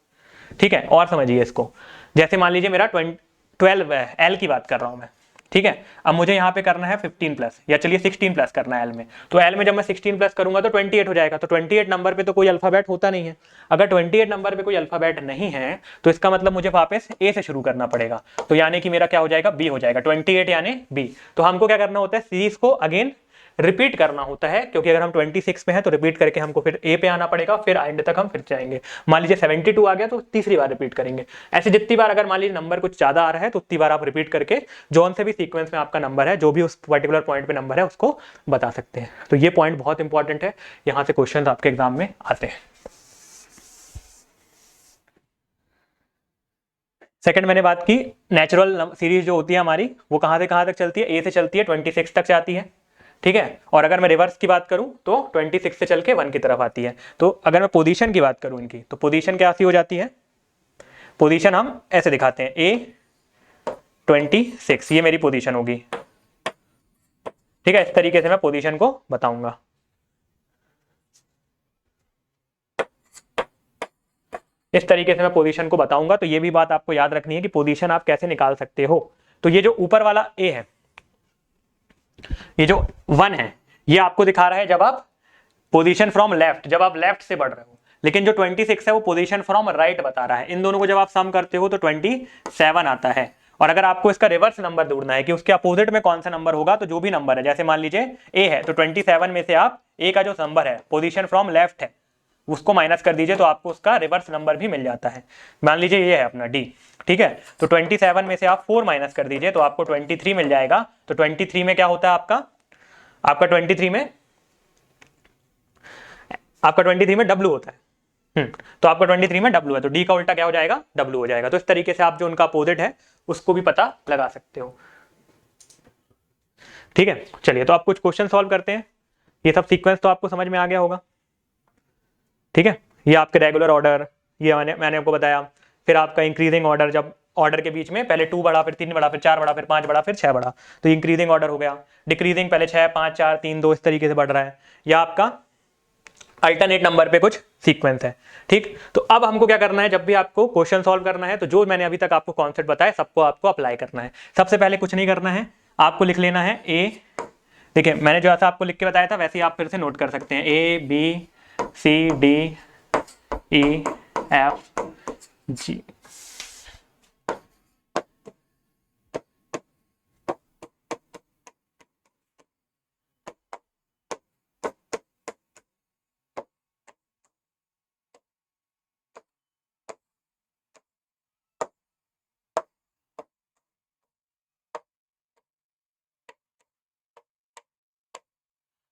ठीक है, और समझिए इसको, जैसे मान लीजिए मेरा 12 है, L की बात कर रहा हूँ मैं, ठीक है। अब मुझे यहाँ पे करना है 15 प्लस, या चलिए 16 प्लस करना है एल में। तो एल में जब मैं 16 प्लस करूंगा तो 28 हो जाएगा। तो 28 नंबर पे तो कोई अल्फाबेट होता नहीं है। अगर 28 नंबर पे कोई अल्फाबेट नहीं है तो इसका मतलब मुझे वापस ए से शुरू करना पड़ेगा। तो यानी कि मेरा क्या हो जाएगा, बी हो जाएगा। 28 यानी बी। तो हमको क्या करना होता है, सीरीज को अगेन रिपीट करना होता है, क्योंकि अगर हम 26 में है तो रिपीट करके हमको फिर ए पे आना पड़ेगा, फिर एंड तक हम फिर जाएंगे। मान लीजिए 72 आ गया तो तीसरी बार रिपीट करेंगे। ऐसे जितनी बार अगर मान लीजिए नंबर कुछ ज्यादा आ रहा है तो उतनी बार आप रिपीट करके जौन से भी सीक्वेंस में आपका नंबर है, जो भी उस पर्टिकुलर पॉइंट पे नंबर है, उसको बता सकते हैं। तो ये पॉइंट बहुत इंपॉर्टेंट है, यहां से क्वेश्चन आपके एग्जाम में आते हैं। सेकंड मैंने बात की, नेचुरल सीरीज जो होती है हमारी वो कहां से कहां तक चलती है, ए से चलती है 26 तक जाती है, ठीक है। और अगर मैं रिवर्स की बात करूं तो 26 से चल के 1 की तरफ आती है। तो अगर मैं पोजीशन की बात करूं इनकी, तो पोजीशन क्या सी हो जाती है, पोजीशन हम ऐसे दिखाते हैं, ए 26 ये मेरी पोजीशन होगी, ठीक है। इस तरीके से मैं पोजीशन को बताऊंगा। इस तरीके से मैं पोजीशन को बताऊंगा। तो ये भी बात आपको याद रखनी है कि पोजीशन आप कैसे निकाल सकते हो। तो ये जो ऊपर वाला ए है, ये जो 1 है, ये आपको दिखा रहा है जब आप पोजीशन फ्रॉम लेफ्ट, जब आप लेफ्ट से बढ़ रहे हो। लेकिन जो 26 है वो पोजीशन फ्रॉम राइट बता रहा है। इन दोनों को जब आप सम करते हो तो 27 आता है। और अगर आपको इसका रिवर्स नंबर ढूंढना है कि उसके अपोजिट में कौन सा नंबर होगा, तो जो भी नंबर है, जैसे मान लीजिए ए है तो 27 में से आप ए का जो नंबर है पोजीशन फ्रॉम लेफ्ट है उसको माइनस कर दीजिए, तो आपको उसका रिवर्स नंबर भी मिल जाता है। मान लीजिए ये है अपना डी, ठीक है। तो 27 में से आप 4 माइनस कर दीजिए तो आपको 23 मिल जाएगा। तो 23 में क्या होता है आपका 23 में डब्ल्यू होता है। तो आपका 23 में डब्ल्यू है, तो डी का उल्टा क्या हो जाएगा, डब्ल्यू हो जाएगा। तो इस तरीके से आप जो उनका अपोजिट है उसको भी पता लगा सकते हो, ठीक है। चलिए तो आप कुछ क्वेश्चन सॉल्व करते हैं। ये सब सीक्वेंस तो आपको समझ में आ गया होगा, ठीक है। ये आपके रेगुलर ऑर्डर, ये मैंने आपको बताया। फिर आपका इंक्रीजिंग ऑर्डर, जब ऑर्डर के बीच में पहले 2 बढ़ा, फिर 3 बढ़ा, फिर 4 बढ़ा, फिर 5 बढ़ा, फिर 6 बढ़ा, तो इंक्रीजिंग ऑर्डर हो गया। डिक्रीजिंग पहले 6, 5, 4, 3, 2 इस तरीके से बढ़ रहा है। या आपका अल्टरनेट नंबर पे कुछ सीक्वेंस है, ठीक। तो अब हमको क्या करना है, जब भी आपको क्वेश्चन सॉल्व करना है तो जो मैंने अभी तक आपको कॉन्सेप्ट बताया सबको आपको अप्लाई करना है। सबसे पहले कुछ नहीं करना है, आपको लिख लेना है ए, देखिए मैंने जो ऐसा आपको लिख के बताया था वैसे ही आप फिर से नोट कर सकते हैं, A B C D E F G.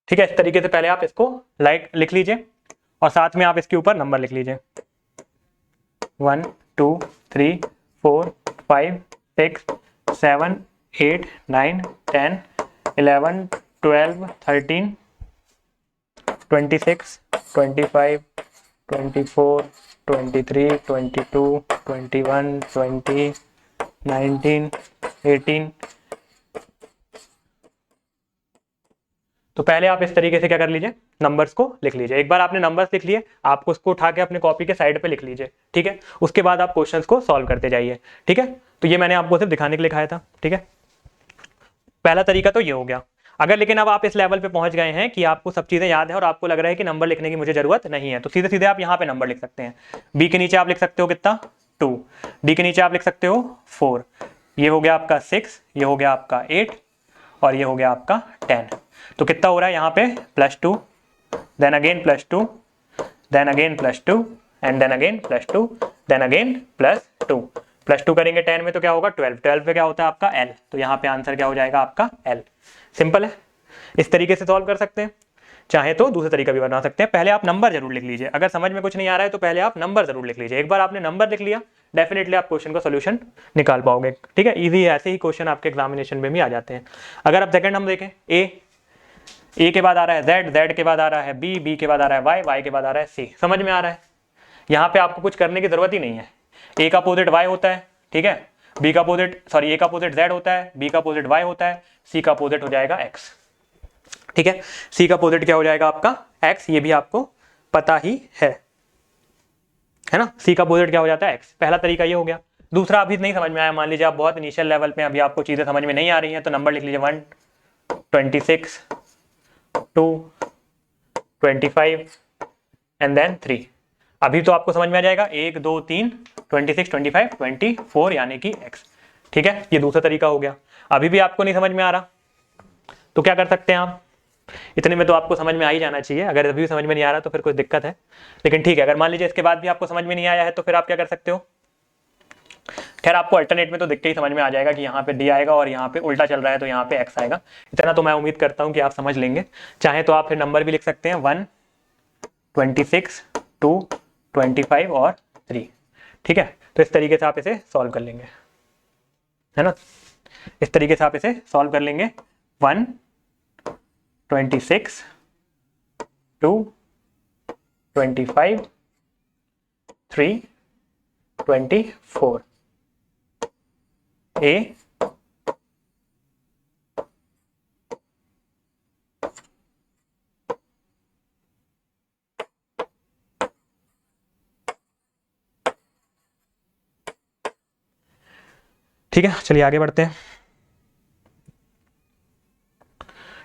ठीक है, इस तरीके से पहले आप इसको लिख लीजिए और साथ में आप इसके ऊपर नंबर लिख लीजिए, 1 2 3 4 5 6 7 8 9 10 11 12 13 26 25 24 23 22 21 20 19 18। तो पहले आप इस तरीके से क्या कर लीजिए, नंबर्स को लिख लीजिए। एक बार आपने नंबर्स लिख लिए, आपको उसको उठा के अपने कॉपी के साइड पे लिख लीजिए, ठीक है। उसके बाद आप क्वेश्चंस को सॉल्व करते जाइए, ठीक है। तो ये मैंने आपको सिर्फ दिखाने के लिए लिखाया था, ठीक है। पहला तरीका तो ये हो गया। अगर लेकिन अब आप इस लेवल पे पहुंच गए हैं कि आपको सब चीजें याद है और आपको लग रहा है कि नंबर लिखने की मुझे जरूरत नहीं है, तो सीधे सीधे आप यहाँ पे नंबर लिख सकते हैं। बी के नीचे आप लिख सकते हो कितना, 2। डी के नीचे आप लिख सकते हो 4। ये हो गया आपका 6, ये हो गया आपका 8 और ये हो गया आपका 10। तो कितना हो रहा है यहाँ पे, +2, then again +2, then again +2 and then again +2, then again +2। +2 करेंगे 10 में तो क्या होगा, 12। 12 पे क्या होता है आपका L, तो यहाँ पे आंसर क्या हो जाएगा आपका L। सिंपल है, इस तरीके से सॉल्व कर सकते हैं। चाहे तो दूसरा तरीका भी बना सकते हैं। पहले आप नंबर जरूर लिख लीजिए, अगर समझ में कुछ नहीं आ रहा है तो पहले आप नंबर जरूर लिख लीजिए। एक बार आपने नंबर लिख लिया, डेफिनेटली आप क्वेश्चन का सोल्यूशन निकाल पाओगे, ठीक है। इजी ऐसे ही क्वेश्चन आपके एग्जामिनेशन में भी आ जाते हैं। अगर आप सेकंड हम देखें, ए के बाद आ रहा है Z, Z के बाद आ रहा है B, B के बाद आ रहा है Y, Y के बाद आ रहा है C। समझ में आ रहा है, यहाँ पे आपको कुछ करने की जरूरत ही नहीं है। A का अपोजिट Y होता है, ठीक है। A का अपोजिट Z होता है, B का अपोजिट Y होता है, C का अपोजिट हो जाएगा X, ठीक है। C का अपोजिट क्या हो जाएगा आपका X, ये भी आपको पता ही है ना। C का अपोजिट क्या हो जाता है X। पहला तरीका ये हो गया। दूसरा अभी नहीं समझ में आया, मान लीजिए आप बहुत इनिशियल लेवल पे अभी आपको चीज़ें समझ में नहीं आ रही हैं, तो नंबर लिख लीजिए 1, 26, 2, 25 एंड देन 3। अभी तो आपको समझ में आ जाएगा 1, 2, 3, 26, 25, 24 यानी कि x। ठीक है, ये दूसरा तरीका हो गया। अभी भी आपको नहीं समझ में आ रहा तो क्या कर सकते हैं आप, इतने में तो आपको समझ में आ ही जाना चाहिए। अगर अभी भी समझ में नहीं आ रहा तो फिर कुछ दिक्कत है, लेकिन ठीक है, अगर मान लीजिए इसके बाद भी आपको समझ में नहीं आया है तो फिर आप क्या कर सकते हो। खैर आपको अल्टरनेट में तो दिख के ही समझ में आ जाएगा कि यहाँ पे डी आएगा और यहाँ पे उल्टा चल रहा है तो यहाँ पे एक्स आएगा। इतना तो मैं उम्मीद करता हूँ कि आप समझ लेंगे। चाहे तो आप फिर नंबर भी लिख सकते हैं 1, 26, 2, 25 और 3। ठीक है, तो इस तरीके से आप इसे सॉल्व कर लेंगे, है ना। इस तरीके से आप इसे सॉल्व कर लेंगे। 1, 26, 2, 25, 3, 24 ए ठीक है, चलिए आगे बढ़ते हैं।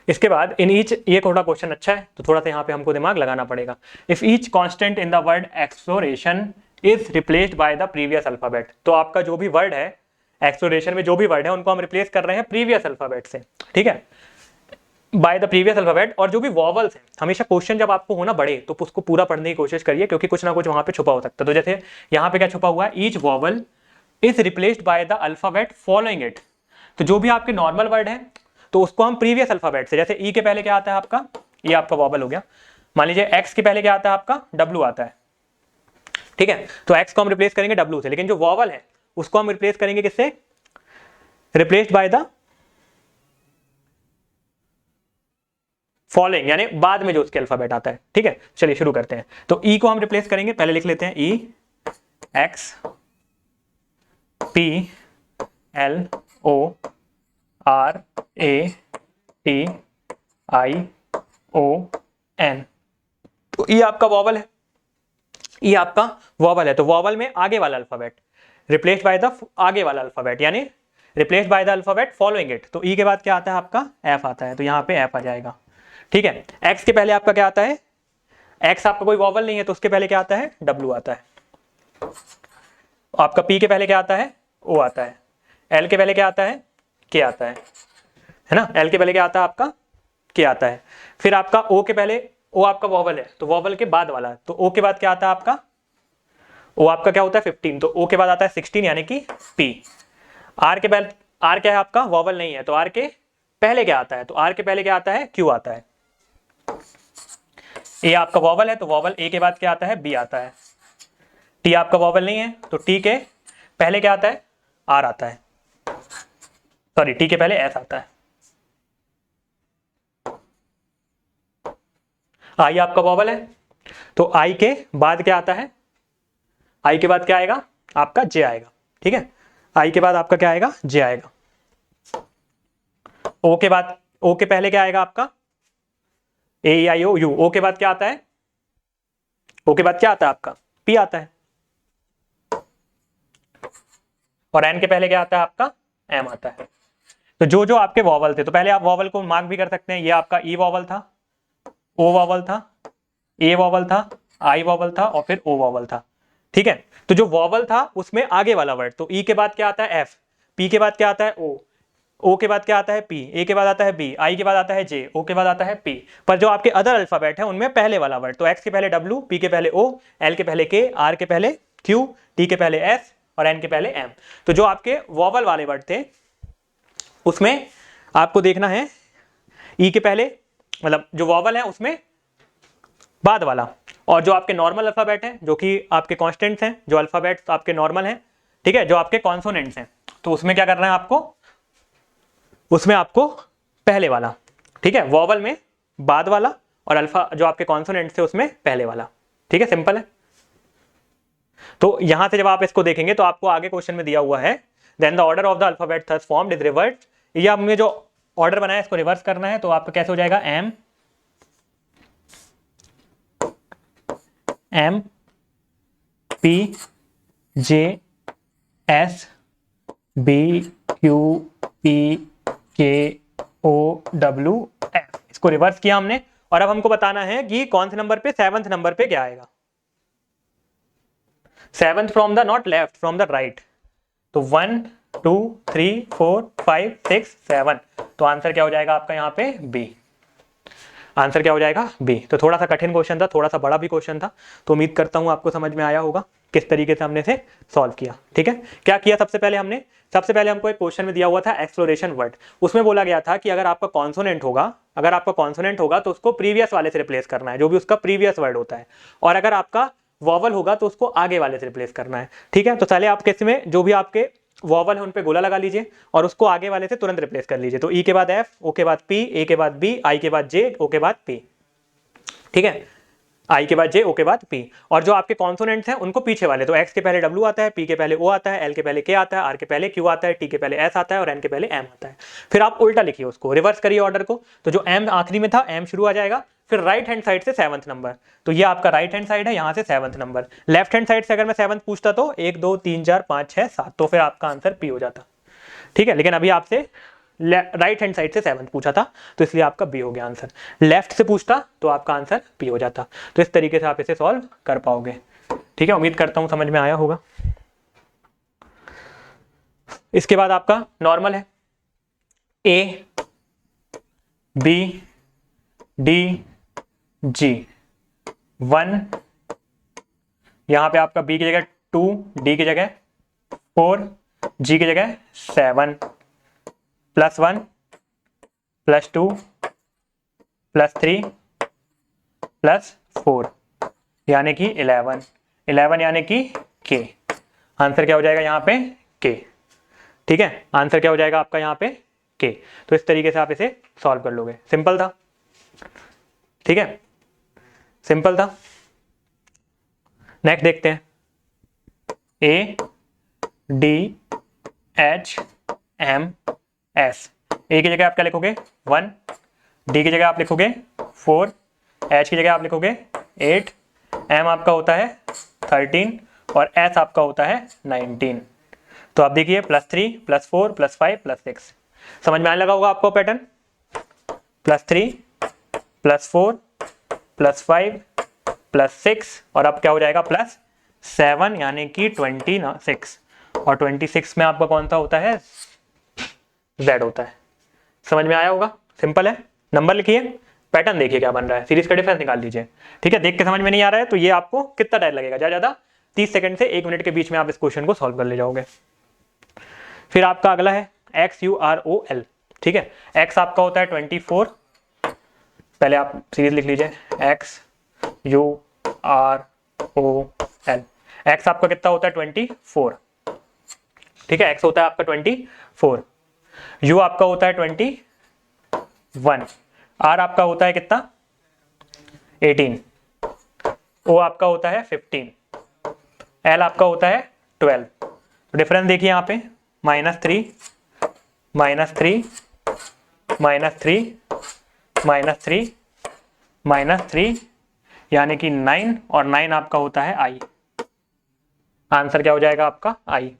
इसके बाद इन ईच, ये थोड़ा क्वेश्चन अच्छा है तो थोड़ा सा यहाँ पे हमको दिमाग लगाना पड़ेगा। If each constant in the word exploration is replaced by the previous alphabet, तो आपका जो भी वर्ड है एक्सप्लोरेशन में, जो भी वर्ड है उनको हम रिप्लेस कर रहे हैं प्रीवियस अल्फाबेट से। ठीक है, बाय द प्रीवियस अल्फाबेट। और जो भी वॉवल्स है, हमेशा क्वेश्चन जब आपको होना बड़े तो उसको पूरा पढ़ने की कोशिश करिए, क्योंकि कुछ ना कुछ वहां पे छुपा हो सकता है। तो जैसे यहाँ पे क्या छुपा हुआ है, each vowel is replaced by the alphabet following it. तो जो भी आपके नॉर्मल वर्ड है तो उसको हम प्रीवियस अल्फाबेट से, जैसे ई के पहले क्या आता है आपका, ये आपका वॉवल हो गया। मान लीजिए एक्स के पहले क्या आता है आपका, डब्ल्यू आता है। ठीक है, तो एक्स को हम रिप्लेस करेंगे डब्ल्यू से, लेकिन जो वॉवल है उसको हम रिप्लेस करेंगे किससे, रिप्लेस्ड बाय द फॉलोइंग, यानी बाद में जो उसके अल्फाबेट आता है। ठीक है, चलिए शुरू करते हैं। तो ई को हम रिप्लेस करेंगे, पहले लिख लेते हैं E X P L O R A T I O N. तो ई आपका वॉवल है, ई आपका वॉवल है, तो वॉवल में आगे वाला अल्फाबेट रिप्लेस्ड बाय द आगे वाला अल्फाबेट, यानी replaced by the alphabet following it. तो ई के बाद क्या आता है आपका, एफ आता है, तो यहाँ पे एफ आ जाएगा। ठीक है, एक्स के पहले आपका क्या आता है, एक्स आपका कोई वॉवल नहीं है तो उसके पहले क्या आता है, डब्ल्यू आता है। आपका पी के पहले क्या आता है, ओ आता है। एल के पहले क्या आता है, के आता है ना। एल के पहले क्या आता है आपका, के आता है। फिर आपका ओ के पहले, ओ आपका वॉवल है तो वॉवल के बाद वाला, तो ओ के बाद क्या आता है आपका, ओ आपका क्या होता है 15, तो ओ के बाद आता है 16 यानी कि पी। आर के पहले, आर क्या है आपका, वॉवल नहीं है तो आर के पहले क्या आता है, तो आर के पहले क्या आता है, क्यू आता है। ए आपका वॉवल है तो वॉवल ए के बाद क्या आता है, बी आता है। टी आपका वॉवल नहीं है तो टी के पहले क्या आता है, आर आता है, सॉरी टी के पहले एस आता है। आई आपका वॉवल है तो आई के बाद क्या आता है, आई के बाद क्या आएगा आपका, जे आएगा। ठीक है, आई के बाद आपका क्या आएगा, जे आएगा। ओ के बाद, ओ के पहले क्या आएगा आपका, ए आई ओ यू। ओ के बाद क्या आता है, ओ के बाद क्या आता है आपका, पी आता है। और एन के पहले क्या आता है आपका, एम आता है। तो जो जो आपके वॉवल थे, तो पहले आप वॉवल को मार्क भी कर सकते हैं। ये आपका ई वॉवल था, ओ वॉवल था, ए वॉवल था, आई वॉवल था और फिर ओ वॉवल था। ठीक है, तो जो वॉवल था उसमें आगे वाला वर्ड, तो ई के बाद क्या आता है एफ, पी के बाद क्या आता है ओ के बाद क्या आता है पी, ए के बाद आता है बी, आई के बाद आता है जे, ओ के बाद आता है पी। पर जो आपके अदर अल्फाबेट है उनमें पहले वाला वर्ड, तो एक्स के पहले डब्ल्यू, पी के पहले ओ, एल के पहले के, आर के पहले क्यू, टी के पहले एस और एन के पहले एम। तो जो आपके वॉवल वाले वर्ड थे उसमें आपको देखना है ई के पहले, मतलब जो वॉवल है उसमें बाद वाला, और जो आपके नॉर्मल अल्फाबेट हैं जो कि आपके कॉन्स्टेंट्स हैं, जो अल्फाबेट्स आपके नॉर्मल हैं, ठीक है, जो आपके कॉन्सोनेंट्स हैं, तो उसमें क्या करना है आपको, उसमें आपको पहले वाला, ठीक है, वॉवल में बाद वाला और अल्फा जो आपके कॉन्सोनेंट्स थे उसमें पहले वाला। ठीक है, सिंपल है। तो यहां से जब आप इसको देखेंगे तो आपको आगे क्वेश्चन में दिया हुआ है then the order of the alphabet thus formed is reverse. ये हमने जो ऑर्डर बनाया इसको रिवर्स करना है, तो आपका कैसे हो जाएगा, M M P J S B Q P K O W F, इसको रिवर्स किया हमने। और अब हमको बताना है कि कौन से नंबर पे, 7th नंबर पे क्या आएगा। 7th from the not left, from the right. तो 1 2 3 4 5 6 7, तो आंसर क्या हो जाएगा आपका यहाँ पे बी। आंसर क्या हो जाएगा बी। तो थोड़ा सा कठिन क्वेश्चन था, थोड़ा सा बड़ा भी क्वेश्चन था, तो उम्मीद करता हूँ आपको समझ में आया होगा किस तरीके से हमने इसे सॉल्व किया। ठीक है, क्या किया सबसे पहले हमने, सबसे पहले हमको एक क्वेश्चन में दिया हुआ था एक्सप्लोरेशन वर्ड, उसमें बोला गया था कि अगर आपका कॉन्सोनेंट होगा, अगर आपका कॉन्सोनेंट होगा तो उसको प्रीवियस वाले से रिप्लेस करना है, जो भी उसका प्रीवियस वर्ड होता है, और अगर आपका वॉवल होगा तो उसको आगे वाले से रिप्लेस करना है। ठीक है, तो चले आप कैसे में जो भी आपके वॉवल है उन पे गोला लगा लीजिए और उसको आगे वाले से तुरंत रिप्लेस कर लीजिए। तो ई के बाद एफ, ओ के बाद पी, ए के बाद बी, आई के बाद जे, ओ के बाद पी। ठीक है, आई के बाद जे, ओ के बाद पी, और जो आपके कॉन्सोनेंट्स हैं उनको पीछे वाले, तो एक्स के पहले डब्ल्यू आता है, पी के पहले ओ आता है, एल के पहले के आता है, आर के पहले क्यू आता है, टी के पहले एस आता है और एन के पहले एम आता है। फिर आप उल्टा लिखिए उसको, रिवर्स करिए ऑर्डर को, तो जो एम आखिरी में था एम शुरू आ जाएगा, फिर राइट हैंड साइड से 7th नंबर, तो ये आपका राइट हैंड साइड है, यहाँ से 7th number. Left hand side से अगर मैं 7th पूछता तो 1 2 3 4 5 6 7, तो फिर आपका आंसर पी हो जाता। ठीक है, लेकिन अभी आपसे राइट हैंड साइड से 7th पूछा था, तो इसलिए आपका बी हो गया आंसर। लेफ्ट से पूछता तो आपका आंसर पी हो जाता। तो इस तरीके से आप इसे सॉल्व कर पाओगे। ठीक है, उम्मीद करता हूं समझ में आया होगा। इसके बाद आपका नॉर्मल है, ए बी डी जी, 1, यहां पे आपका बी की जगह 2, डी की जगह 4, जी की जगह 7, +1 +2 +3 +4, यानी कि 11 यानी कि के। आंसर क्या हो जाएगा यहाँ पे के। ठीक है, आंसर क्या हो जाएगा आपका यहाँ पे के। तो इस तरीके से आप इसे सॉल्व कर लोगे, सिंपल था। ठीक है, सिंपल था। नेक्स्ट देखते हैं, A D H M S, A की जगह आप क्या लिखोगे 1, डी की जगह आप लिखोगे 4, एच की जगह आप लिखोगे 8, एम आपका होता है 13 और एस आपका होता है 19। तो आप देखिए +3 +4 +5 +6, समझ में आने लगा होगा आपको पैटर्न। +3 +4 +5 +6 और अब क्या हो जाएगा +7, यानी कि 26, और 26 में आपका कौन सा होता है Z होता है। समझ में आया होगा, सिंपल है। नंबर लिखिए, पैटर्न देखिए क्या बन रहा है, सीरीज का डिफरेंस निकाल लीजिए। ठीक है, देख के समझ में नहीं आ रहा है तो ये आपको कितना टाइम लगेगा, ज़्यादा 30 सेकंड से 1 मिनट के बीच में आप इस क्वेश्चन को सॉल्व कर ले जाओगे। फिर आपका अगला है XUROL। ठीक है, एक्स आपका होता है 24, पहले आप सीरीज लिख लीजिए XUROL। एक्स आपका कितना होता है 24। ठीक है, एक्स होता है आपका 24, यू आपका होता है 21, आर आपका होता है कितना 18, ओ आपका होता है 15, एल आपका होता है 12। तो डिफरेंस देखिए यहाँ पे -3 -3 -3 -3 -3, यानी कि 9, और 9 आपका होता है आई। आंसर क्या हो जाएगा आपका आई।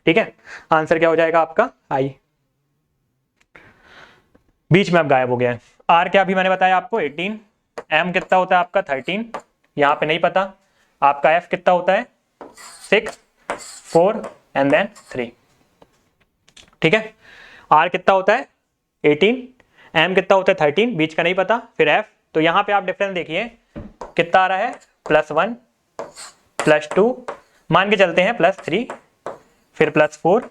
ठीक है, आंसर क्या हो जाएगा आपका आई। बीच में अब गायब हो गया है। आर क्या अभी मैंने बताया आपको 18, एम कितना होता है आपका 13, यहाँ पे नहीं पता। आपका एफ कितना होता है 6 4 एंड देन 3। ठीक है, आर कितना होता है 18, एम कितना होता है 13, बीच का नहीं पता, फिर एफ। तो यहाँ पे आप डिफरेंस देखिए कितना आ रहा है +1 +2, मान के चलते हैं +3, फिर +4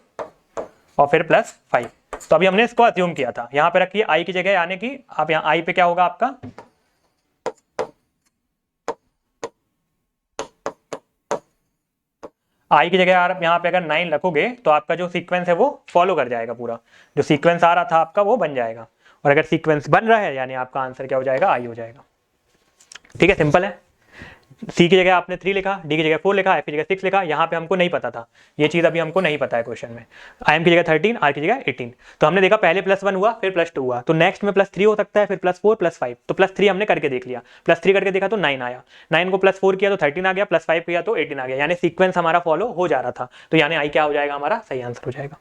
और फिर +5। तो अभी हमने इसको अज्यूम किया था, यहां पे रखिए आई की जगह, यानी कि आप यहाँ आई पे क्या होगा आपका आई की जगह आप यहाँ पे अगर 9 रखोगे तो आपका जो सीक्वेंस है वो फॉलो कर जाएगा, पूरा जो सीक्वेंस आ रहा था आपका वो बन जाएगा। और अगर सीक्वेंस बन रहा है यानी आपका आंसर क्या हो जाएगा आई हो जाएगा। ठीक है, सिंपल है। सी की जगह आपने 3 लिखा, डी की जगह 4 लिखा, एफ की जगह 6 लिखा, यहाँ पे हमको नहीं पता था, ये चीज़ अभी हमको नहीं पता है क्वेश्चन में। आई एम की जगह 13, आर की जगह 18। तो हमने देखा पहले +1 हुआ, फिर +2 हुआ, तो नेक्स्ट में +3 हो सकता है, फिर +4 +5। तो +3 हमने करके देख लिया, +3 करके देखा तो 9 आया, 9 को +4 किया तो 13 आ गया, +5 किया तो 18 आ गया, यानी सीक्वेंस हमारा फॉलो हो जा रहा था। तो यानी आई क्या हो जाएगा, हमारा सही आंसर हो जाएगा।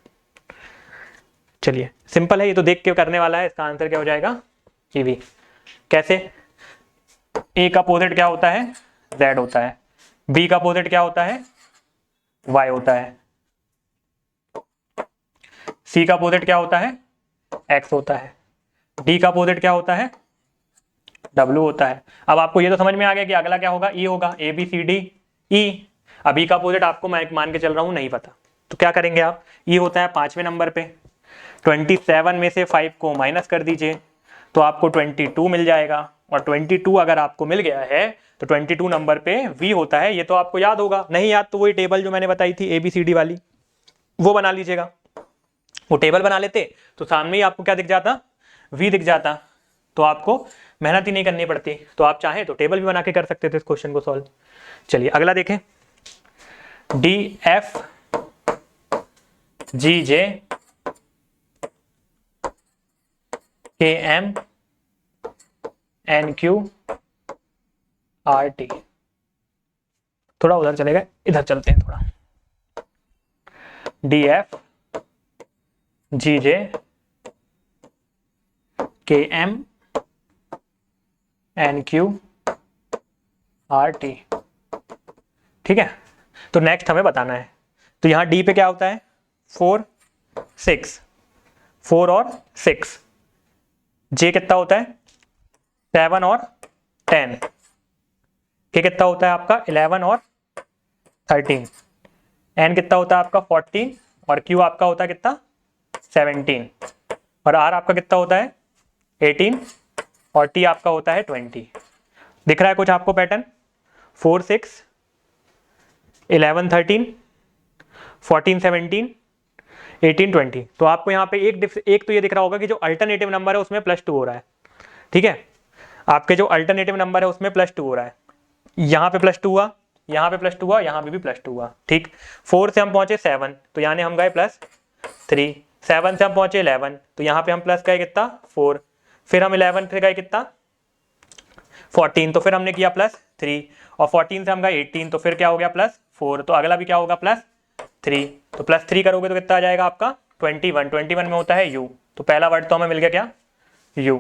चलिए सिंपल है, ये तो देख के करने वाला है, इसका आंसर क्या हो जाएगा, ये भी। कैसे, ए का अपोजिट क्या होता है, Z होता है, बी का अपोजिट क्या होता है, Y होता है, सी का अपोजिट क्या होता है, X होता है, डी का अपोजिट क्या होता है, W होता है। अब आपको ये तो समझ में आ गया कि अगला क्या होगा, E होगा, ABCD E। अब E का अपोजिट आपको मैं मान के चल रहा हूं नहीं पता, तो क्या करेंगे आप, E होता है 5वें नंबर पे, 27 में से 5 को माइनस कर दीजिए तो आपको 22 मिल जाएगा, और 22 अगर आपको मिल गया है तो 22 नंबर पे V होता है। ये तो आपको याद होगा, नहीं याद तो वही टेबल जो मैंने बताई थी ABCD वाली, वो बना लीजिएगा। वो टेबल बना लेते तो सामने ही आपको क्या दिख जाता, V दिख जाता, तो आपको मेहनत ही नहीं करनी पड़ती। तो आप चाहें तो टेबल भी बना के कर सकते थे इस क्वेश्चन को सॉल्व। चलिए अगला देखें, DF GJ KM NQ RT। थोड़ा उधर चलेगा, इधर चलते हैं थोड़ा। DF GJ KM NQ RT, ठीक है। तो नेक्स्ट हमें बताना है, तो यहाँ डी पे क्या होता है, 4 6, 4 और 6, जे कितना होता है 7 और 10, के कितना होता है आपका 11 और 13, एन कितना होता है आपका 14, और क्यू आपका होता है कितना 17, और आर आपका कितना होता है 18, और टी आपका होता है 20। दिख रहा है कुछ आपको पैटर्न, 4 6 11 13 14 17 18 20। तो आपको यहाँ पे एक तो ये दिख रहा होगा कि जो अल्टरनेटिव नंबर है उसमें +2 हो रहा है, ठीक है। आपके जो अल्टरनेटिव नंबर है उसमें +2 हो रहा है, यहाँ पे +2 हुआ, यहाँ पे +2 हुआ, यहाँ पे भी +2 हुआ, ठीक। 4 से हम पहुंचे 7, तो यानी हम गए +3, 7 से हम पहुंचे 11, तो यहाँ पे हम प्लस गए कितना 4, फिर हम 11 से गए कितना 14, तो फिर हमने किया +3, और 14 से हम गए 18, तो फिर क्या हो गया +4, तो अगला भी क्या होगा +3, तो +3 करोगे तो कितना आ जाएगा आपका 21, 21 में होता है u, तो पहला वर्ड तो हमें मिल गया क्या u,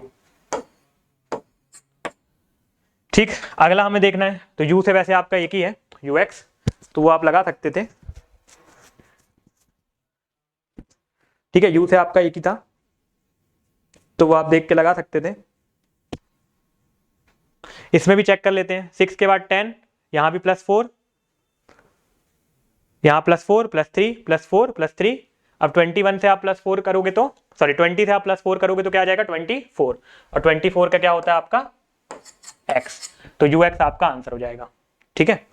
ठीक। अगला हमें देखना है, तो u से वैसे आपका एक ही है ux, तो वो आप लगा सकते थे, ठीक है। u से आपका एक ही था तो वो आप देख के लगा सकते थे। इसमें भी चेक कर लेते हैं, 6 के बाद 10, यहां भी +4, यहाँ +4 +3 +4 +3, अब 21 से आप +4 करोगे तो 20 से आप +4 करोगे तो क्या आ जाएगा 24, और 24 का क्या होता है आपका x, तो ux आपका आंसर हो जाएगा, ठीक है।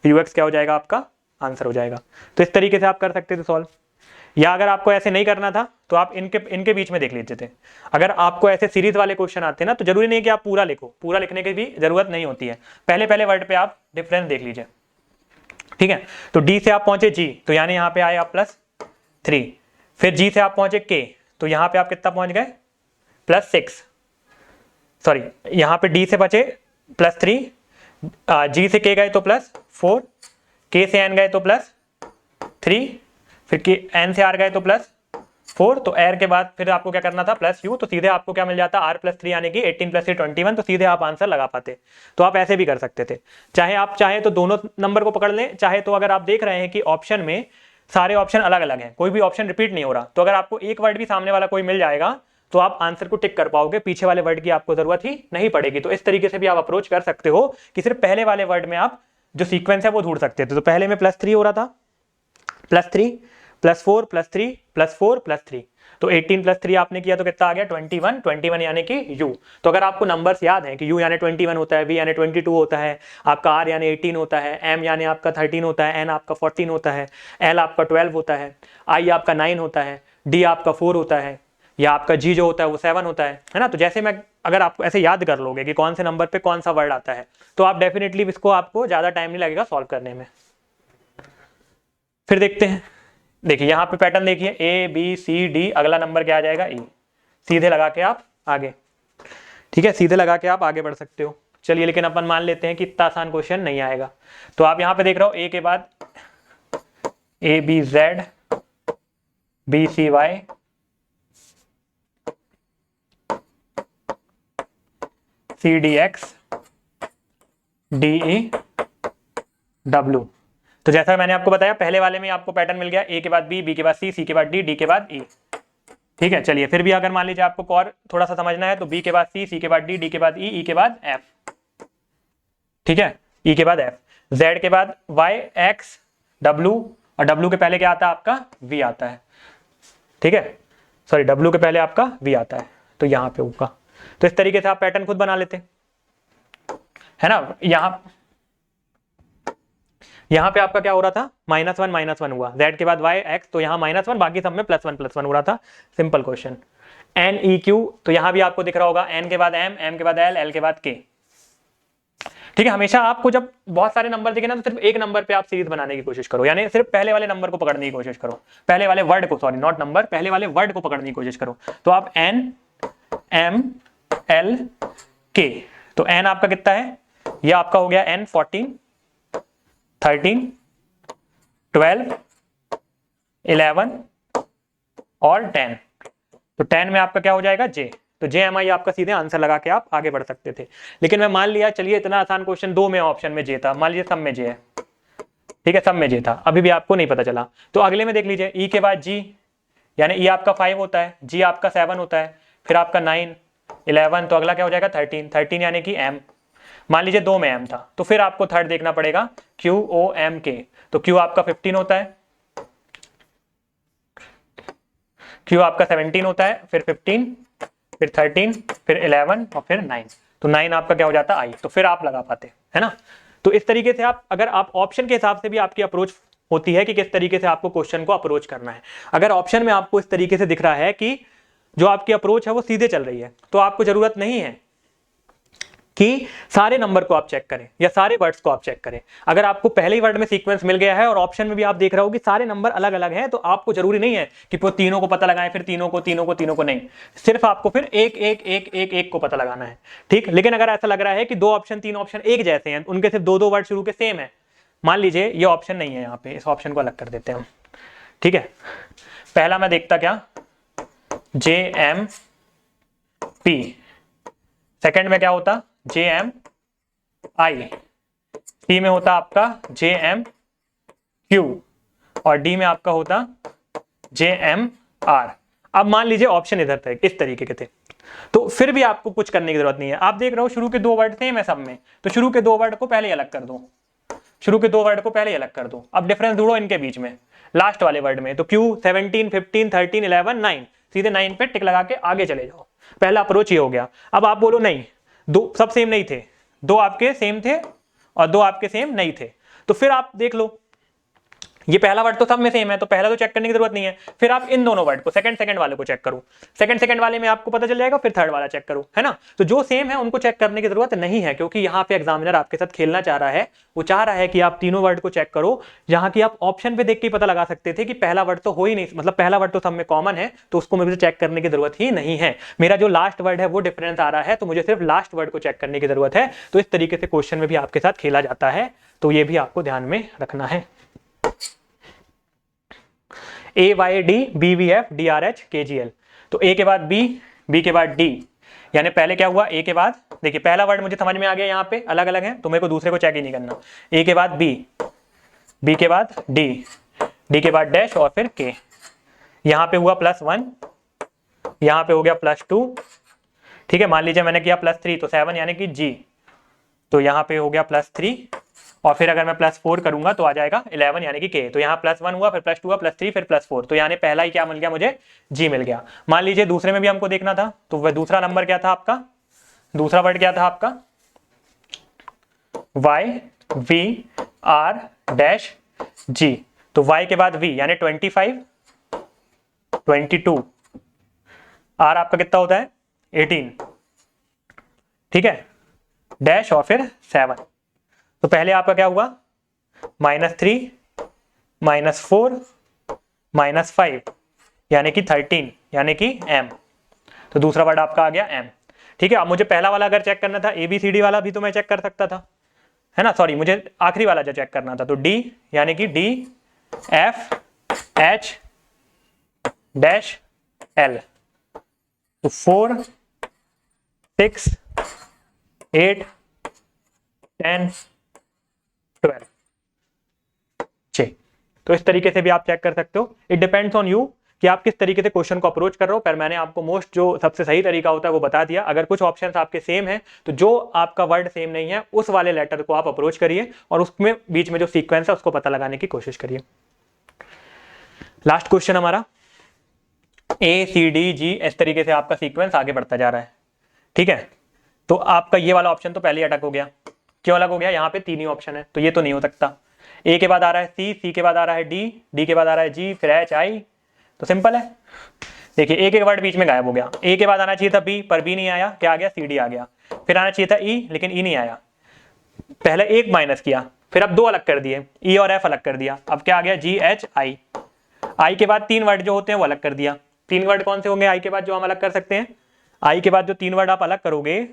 ux क्या हो जाएगा आपका आंसर हो जाएगा। तो इस तरीके से आप कर सकते थे सॉल्व, या अगर आपको ऐसे नहीं करना था तो आप इनके बीच में देख लेते थे। अगर आपको ऐसे सीरीज वाले क्वेश्चन आते हैं ना, तो जरूरी नहीं कि आप पूरा लिखो, पूरा लिखने की भी जरूरत नहीं होती है, पहले पहले वर्ड पे आप डिफरेंस देख लीजिए, ठीक है। तो डी से आप पहुंचे जी, तो यानी यहाँ पे आए आप +3, फिर जी से आप पहुंचे के, तो यहाँ पे आप कितना पहुंच गए +6, सॉरी यहाँ पे डी से बचे +3, जी से के गए तो +4, के से एन गए तो +3, फिर के एन से आर गए तो +4, तो एर के बाद फिर आपको क्या करना था +u, तो सीधे आपको क्या मिल जाता r+3 यानी कि 18 + 3 21, तो सीधे आप आंसर लगा पाते। तो आप ऐसे भी कर सकते थे, चाहे आप चाहे तो दोनों नंबर को पकड़ लें, चाहे तो अगर आप देख रहे हैं कि ऑप्शन में सारे ऑप्शन अलग अलग हैं, कोई भी ऑप्शन रिपीट नहीं हो रहा, तो अगर आपको एक वर्ड भी सामने वाला कोई मिल जाएगा तो आप आंसर को टिक कर पाओगे, पीछे वाले वर्ड की आपको जरूरत ही नहीं पड़ेगी। तो इस तरीके से भी आप अप्रोच कर सकते हो कि सिर्फ पहले वाले वर्ड में आप जो सीक्वेंस है वो ढूंढ सकते थे। तो पहले में +3 हो रहा था, +3 +4 +3 +4 +3, तो 18 + 3 आपने किया तो कितना आ गया 21, 21 यानी कि u। तो अगर आपको नंबर्स याद हैं कि u यानी 21 होता है, v यानी 22 होता है, आपका r यानी 18 होता है, m यानी आपका 13 होता है, n आपका 14 होता है, l आपका 12 होता है, i आपका 9 होता है, d आपका 4 होता है, या आपका g जो होता है वो 7 होता है ना। तो जैसे मैं अगर आप ऐसे याद कर लोगे कि कौन से नंबर पे कौन सा वर्ड आता है, तो आप डेफिनेटली इसको आपको ज़्यादा टाइम नहीं लगेगा सॉल्व करने में। फिर देखते हैं, देखिए यहाँ पे पैटर्न देखिए, ए बी सी डी, अगला नंबर क्या आ जाएगा, ई। सीधे लगा के आप आगे, ठीक है, सीधे लगा के आप आगे बढ़ सकते हो। चलिए, लेकिन अपन मान लेते हैं कि इतना आसान क्वेश्चन नहीं आएगा। तो आप यहाँ पे देख रहे हो, ए के बाद A B Z, B C Y, C D X, D E W. तो जैसा मैंने आपको बताया पहले वाले में आपको पैटर्न मिल गया, ए के बाद बी के बाद सी के बाद डी के बाद ई। ठीक है, चलिए फिर भी अगर मान लीजिए आपको और थोड़ा सा समझना है तो बी के बाद सी के बाद डी के बाद ई के बाद एफ। ठीक है, ई के बाद एफ, जेड के बाद वाई, एक्स, डब्ल्यू, और डब्ल्यू के पहले क्या आता है आपका, वी आता है। ठीक है, सॉरी, डब्ल्यू के पहले आपका वी आता है, तो यहाँ पे होगा। तो इस तरीके से आप पैटर्न खुद बना लेते है ना। यहाँ पे आपका क्या हो रहा था, -1 हुआ, z के बाद y x, तो यहाँ -1, बाकी सब में +1 हो रहा था। Simple question. n e q, तो यहाँ भी आपको दिख रहा होगा n के बाद m, m के बाद l, l के बाद k। ठीक है, हमेशा आपको जब बहुत सारे नंबर दिखे ना तो सिर्फ एक नंबर पे आप सीरीज बनाने की कोशिश करो, यानी सिर्फ पहले वाले नंबर को पकड़ने की कोशिश करो, पहले वाले वर्ड को, सॉरी नॉट नंबर, पहले वाले वर्ड को पकड़ने की कोशिश करो। तो आप n m l k, तो n आपका कितना है, ये आपका हो गया n 14 13 12 11 और 10। तो 10 में आपका क्या हो जाएगा, j। तो जे एम आई आपका सीधे आंसर लगा के आप आगे बढ़ सकते थे। लेकिन मैं मान लिया, चलिए इतना आसान क्वेश्चन, 2 में ऑप्शन में जे था, मान लीजिए सब में जे है। ठीक है, सब में जे था, अभी भी आपको नहीं पता चला। तो अगले में देख लीजिए, ई के बाद जी, यानी ई आपका 5 होता है, जी आपका 7 होता है, फिर आपका 9 11, तो अगला क्या हो जाएगा 13 यानी कि एम। मान लीजिए 2 में एम था, तो फिर आपको थर्ड देखना पड़ेगा, क्यू ओ एम के। तो क्यू आपका 15 होता है, क्यू आपका 17 होता है, फिर 15, फिर 13, फिर 11 और फिर 9। तो 9 आपका क्या हो जाता है, आई। तो फिर आप लगा पाते है ना। तो इस तरीके से आप, अगर आप ऑप्शन के हिसाब से भी आपकी अप्रोच होती है कि किस तरीके से आपको क्वेश्चन को अप्रोच करना है। अगर ऑप्शन में आपको इस तरीके से दिख रहा है कि जो आपकी अप्रोच है वो सीधे चल रही है, तो आपको जरूरत नहीं है कि सारे नंबर को आप चेक करें या सारे वर्ड्स को आप चेक करें। अगर आपको पहले ही वर्ड में सीक्वेंस मिल गया है और ऑप्शन में भी आप देख रहे हो कि सारे नंबर अलग अलग हैं, तो आपको जरूरी नहीं है कि वो तीनों को पता लगाएं, फिर तीनों को नहीं, सिर्फ आपको फिर एक को पता लगाना है। ठीक, लेकिन अगर ऐसा लग रहा है कि 2 ऑप्शन 3 ऑप्शन एक जैसे हैं, उनके सिर्फ 2 वर्ड शुरू के सेम है, मान लीजिए ये ऑप्शन नहीं है, यहाँ पे इस ऑप्शन को अलग कर देते हैं हम। ठीक है, पहला मैं देखता क्या, जे एम पी, सेकेंड में क्या होता, जे एम आई, सी में होता आपका जे एम क्यू, और डी में आपका होता जे एम आर। अब मान लीजिए ऑप्शन इधर थे, इस तरीके के थे, तो फिर भी आपको कुछ करने की जरूरत नहीं है। आप देख रहे हो शुरू के 2 वर्ड सेम है सब में, तो शुरू के 2 वर्ड को पहले अलग कर दो, शुरू के 2 वर्ड को पहले अलग कर दो। अब डिफरेंस ढूंढो इनके बीच में, लास्ट वाले वर्ड में। तो क्यू 17 15 13 11 9, सीधे 9 पे टिक लगा के आगे चले जाओ। पहला अप्रोच ये हो गया। अब आप बोलो नहीं, 2 सब सेम नहीं थे, 2 आपके सेम थे और 2 आपके सेम नहीं थे, तो फिर आप देख लो ये पहला वर्ड तो सब में सेम है, तो पहला तो चेक करने की जरूरत नहीं है। फिर आप इन दोनों वर्ड को, सेकंड वाले को चेक करो, सेकंड वाले में आपको पता चल जाएगा, फिर थर्ड वाला चेक करो, है ना। तो जो सेम है उनको चेक करने की जरूरत नहीं है, क्योंकि यहाँ पे एग्जामिनर आपके साथ खेलना चाह रहा है। वो चाह रहा है कि आप तीनों वर्ड को चेक करो, जहां की आप ऑप्शन पे देख के पता लगा सकते थे कि पहला वर्ड तो हो ही नहीं, मतलब पहला वर्ड तो सब में कॉमन है, तो उसको मुझे चेक करने की जरूरत ही नहीं है। मेरा जो लास्ट वर्ड है वो डिफरेंस आ रहा है, तो मुझे सिर्फ लास्ट वर्ड को चेक करने की जरूरत है। तो इस तरीके से क्वेश्चन में भी आपके साथ खेला जाता है, तो ये भी आपको ध्यान में रखना है। A Y D B V F D R H K G L, तो ए के बाद बी, बी के बाद डी, यानी पहले क्या हुआ, ए के बाद, देखिए पहला वर्ड मुझे समझ में आ गया, यहाँ पे अलग अलग है, तो मेरे को दूसरे को चेक ही नहीं करना। ए के बाद बी, बी के बाद डी, डी के बाद डैश और फिर के। यहाँ पे हुआ +1, यहाँ पे हो गया +2। ठीक है, मान लीजिए मैंने किया +3, तो 7 यानी कि जी, तो यहाँ पे हो गया +3, और फिर अगर मैं +4 करूंगा तो आ जाएगा 11 यानी कि के। तो यहाँ +1 हुआ, फिर +2 हुआ, +3, फिर +4, तो यानी पहला ही क्या मिल गया मुझे, जी मिल गया। मान लीजिए दूसरे में भी हमको देखना था, तो वह दूसरा नंबर क्या था आपका, दूसरा वर्ड क्या था आपका, y v r dash g, तो y के बाद v यानी 25 22, r आपका कितना होता है 18, ठीक है, डैश और फिर 7। तो पहले आपका क्या हुआ, -3 -4 -5 यानी कि 13 यानी कि m। तो दूसरा वर्ड आपका आ गया m। ठीक है, अब मुझे पहला वाला अगर चेक करना था ABCD वाला भी तो मैं चेक कर सकता था, है ना, सॉरी मुझे आखिरी वाला जो चेक करना था, तो D यानी कि D F H dash L। तो 4 6 8 10 12 6। तो इस तरीके से भी आप चेक कर सकते हो। इट डिपेंड्स ऑन यू कि आप किस तरीके से क्वेश्चन को अप्रोच कर रहे हो। पर मैंने आपको मोस्ट जो सबसे सही तरीका होता है वो बता दिया। अगर कुछ ऑप्शंस आपके सेम है तो जो आपका वर्ड सेम नहीं है उस वाले लेटर को आप अप्रोच करिए और उसमें बीच में जो सीक्वेंस है उसको पता लगाने की कोशिश करिए। लास्ट क्वेश्चन हमारा ACDG, इस तरीके से आपका सीक्वेंस आगे बढ़ता जा रहा है। ठीक है, तो आपका ये वाला ऑप्शन तो पहले ही अटक हो गया। क्यों अलग हो गया, यहाँ पे 3 ही ऑप्शन है तो ये तो नहीं हो सकता। A के बाद आ रहा है C के बाद आ रहा है D के बाद आ रहा है G, फिर H I। तो सिंपल है, देखिए एक वर्ड बीच में गायब हो गया। A के बाद आना चाहिए था B पर B नहीं आया, क्या आ गया CD आ गया। फिर आना चाहिए था E लेकिन E नहीं आया, पहले एक माइनस किया, फिर अब 2 अलग कर दिए, E और F अलग कर दिया, अब क्या आ गया G H I। I के बाद 3 वर्ड जो होते हैं वो अलग कर दिया। 3 वर्ड कौन से होंगे I के बाद जो हम अलग कर सकते हैं, I के बाद जो 3 वर्ड आप अलग करोगे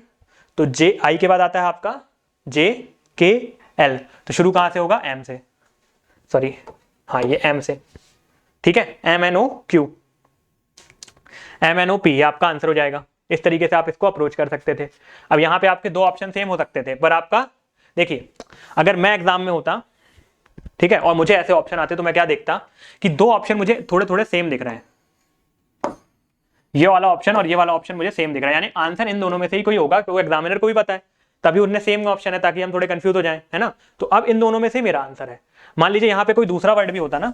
तो I के बाद आता है आपका J K L। तो शुरू कहां से होगा, M से, सॉरी हाँ ये M से। ठीक है, MNOQ MNOP ये आपका आंसर हो जाएगा। इस तरीके से आप इसको अप्रोच कर सकते थे। अब यहाँ पे आपके 2 ऑप्शन सेम हो सकते थे पर आपका, देखिए अगर मैं एग्जाम में होता, ठीक है, और मुझे ऐसे ऑप्शन आते तो मैं क्या देखता कि 2 ऑप्शन मुझे थोड़े थोड़े सेम दिख रहे हैं, ये वाला ऑप्शन और ये वाला ऑप्शन मुझे सेम दिख रहा है, यानी आंसर इन दोनों में से ही कोई होगा, क्योंकि एग्जामिनर को भी पता है, तभी उनने सेम ऑप्शन है ताकि हम थोड़े कंफ्यूज हो जाएं, है ना। तो अब इन दोनों में से मेरा आंसर है। मान लीजिए यहाँ पे कोई दूसरा वर्ड भी होता ना,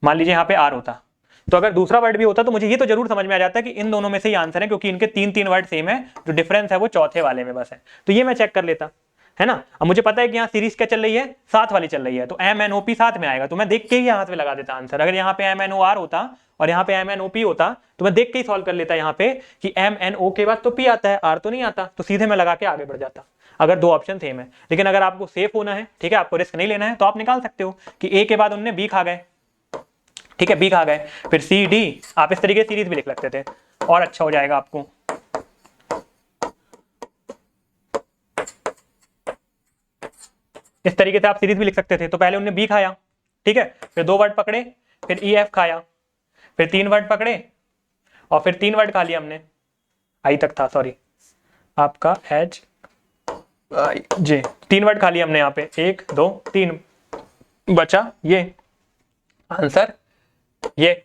मान लीजिए यहाँ पे R होता, तो अगर दूसरा वर्ड भी होता तो मुझे ये तो जरूर समझ में आ जाता है कि इन दोनों में से ही आंसर है, क्योंकि इनके 3 वर्ड सेम है, जो डिफरेंस है वो चौथे वाले में बस है। तो ये मैं चेक कर लेता, है ना। अब मुझे पता है कि यहाँ सीरीज क्या चल रही है, 7 वाली चल रही है, तो MNOP साथ में आएगा, तो मैं देख के ही यहाँ पे लगा देता आंसर। अगर यहाँ पे MNOR होता और यहाँ पे MNOP होता तो मैं देख के ही सॉल्व कर लेता यहाँ पे कि MNO के बाद तो P आता है, R तो नहीं आता, तो सीधे मैं लगा के आगे बढ़ जाता अगर 2 ऑप्शन सेम है। लेकिन अगर आपको सेफ होना है, ठीक है, आपको रिस्क नहीं लेना है, तो आप निकाल सकते हो कि A के बाद उनने B खा गए, ठीक है, B खा गए, फिर C D, आप इस तरीके सीरीज भी लिख सकते थे और अच्छा हो जाएगा आपको। इस तरीके से आप सीरीज भी लिख सकते थे। तो पहले उनने B खाया, ठीक है, फिर 2 वर्ड पकड़े, फिर E F खाया, फिर 3 वर्ड पकड़े और फिर 3 वर्ड खा लिया हमने, I तक था, सॉरी आपका H I J, 3 वर्ड खा लिया हमने यहाँ पे, 1 2 3 बचा ये आंसर, ये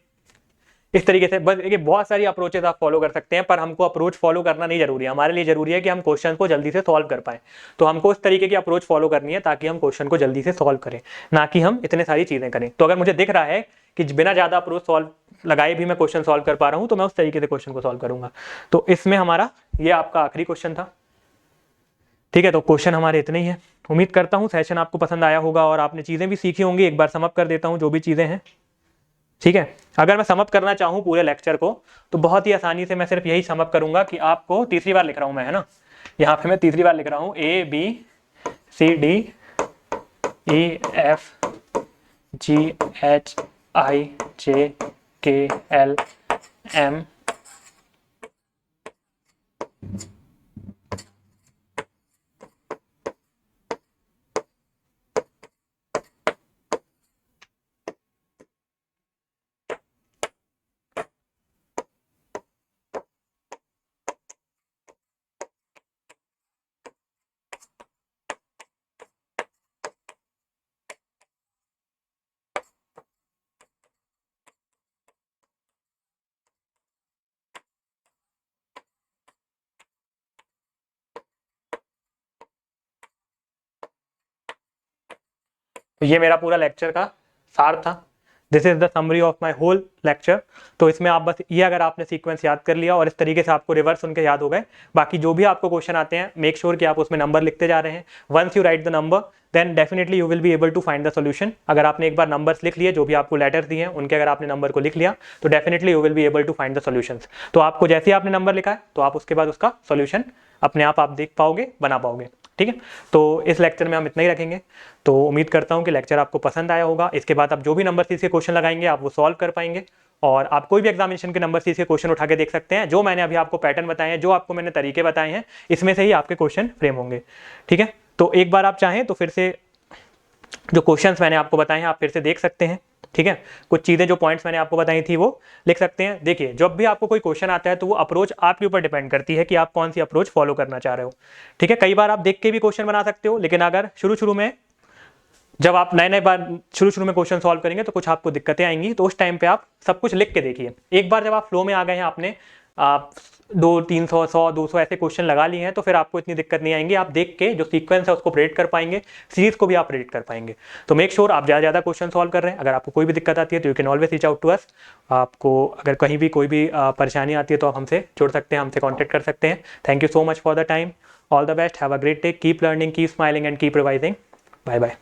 इस तरीके से। बस देखिए बहुत सारी अप्रोचेस आप फॉलो कर सकते हैं, पर हमको अप्रोच फॉलो करना नहीं जरूरी है। हमारे लिए जरूरी है कि हम क्वेश्चन को जल्दी से सॉल्व कर पाए। तो हमको इस तरीके की अप्रोच फॉलो करनी है ताकि हम क्वेश्चन को जल्दी से सॉल्व करें, ना कि हम इतने सारी चीजें करें। तो अगर मुझे दिख रहा है कि बिना ज्यादा अप्रोच सॉल्व लगाए भी मैं क्वेश्चन सॉल्व कर पा रहा हूँ तो मैं उस तरीके से क्वेश्चन को सॉल्व करूंगा। तो इसमें हमारा ये आपका आखिरी क्वेश्चन था, ठीक है। तो क्वेश्चन हमारे इतने ही है। उम्मीद करता हूँ सेशन आपको पसंद आया होगा और आपने चीजें भी सीखी होंगी। एक बार समअप कर देता हूँ जो भी चीजें हैं, ठीक है। अगर मैं समअप करना चाहूँ पूरे लेक्चर को तो बहुत ही आसानी से मैं सिर्फ यही समअप करूंगा कि आपको तीसरी बार लिख रहा हूँ मैं, है ना, यहाँ पे मैं तीसरी बार लिख रहा हूँ ABCDEFGHIJKLM तो ये मेरा पूरा लेक्चर का सार था। This is the summary of my whole lecture. तो इसमें आप बस ये अगर आपने सीक्वेंस याद कर लिया और इस तरीके से आपको रिवर्स उनके याद हो गए, बाकी जो भी आपको क्वेश्चन आते हैं मेक श्योर कि आप उसमें नंबर लिखते जा रहे हैं। Once you write the number then definitely you will be able to find the solution. अगर आपने एक बार नंबर्स लिख लिए, जो भी आपको लेटर्स दिए हैं उनके अगर आपने नंबर को लिख लिया तो definitely you will be able to find the solutions. तो आपको जैसे ही आपने नंबर लिखा है तो आप उसके बाद उसका सोल्यूशन अपने आप देख पाओगे, बना पाओगे। ठीक है, तो इस लेक्चर में हम इतना ही रखेंगे। तो उम्मीद करता हूँ कि लेक्चर आपको पसंद आया होगा। इसके बाद आप जो भी नंबर सीरीज के क्वेश्चन लगाएंगे आप वो सॉल्व कर पाएंगे, और आप कोई भी एग्जामिनेशन के नंबर सीरीज के क्वेश्चन उठा के देख सकते हैं। जो मैंने अभी आपको पैटर्न बताए हैं, जो आपको मैंने तरीके बताए हैं, इसमें से ही आपके क्वेश्चन फ्रेम होंगे। ठीक है, तो एक बार आप चाहें तो फिर से जो क्वेश्चंस मैंने आपको बताए हैं आप फिर से देख सकते हैं। ठीक है, कुछ चीज़ें जो पॉइंट्स मैंने आपको बताई थी वो लिख सकते हैं। देखिए, जब भी आपको कोई क्वेश्चन आता है तो वो अप्रोच आपके ऊपर डिपेंड करती है कि आप कौन सी अप्रोच फॉलो करना चाह रहे हो। ठीक है, कई बार आप देख के भी क्वेश्चन बना सकते हो, लेकिन अगर शुरू में जब आप नए बार शुरू में क्वेश्चन सॉल्व करेंगे तो कुछ आपको दिक्कतें आएंगी, तो उस टाइम पे आप सब कुछ लिख के देखिए। एक बार जब आप फ्लो में आ गए हैं, आपने आप 200-300 100-200 ऐसे क्वेश्चन लगा लिए हैं, तो फिर आपको इतनी दिक्कत नहीं आएंगी। आप देख के जो सीक्वेंस है उसको प्रेडिक्ट कर पाएंगे, सीरीज को भी आप प्रेडिक्ट कर पाएंगे। तो मेक श्योर आप ज़्यादा क्वेश्चन सॉल्व कर रहे हैं। अगर आपको कोई भी दिक्कत आती है तो you can always reach out to us. आपको अगर कहीं भी कोई भी परेशानी आती है तो आप हमसे जुड़ सकते हैं, हमसे कॉन्टैक्ट कर सकते हैं। Thank you so much for the time. All the best, have a great day, keep learning, keep smiling and keep revising. Bye bye.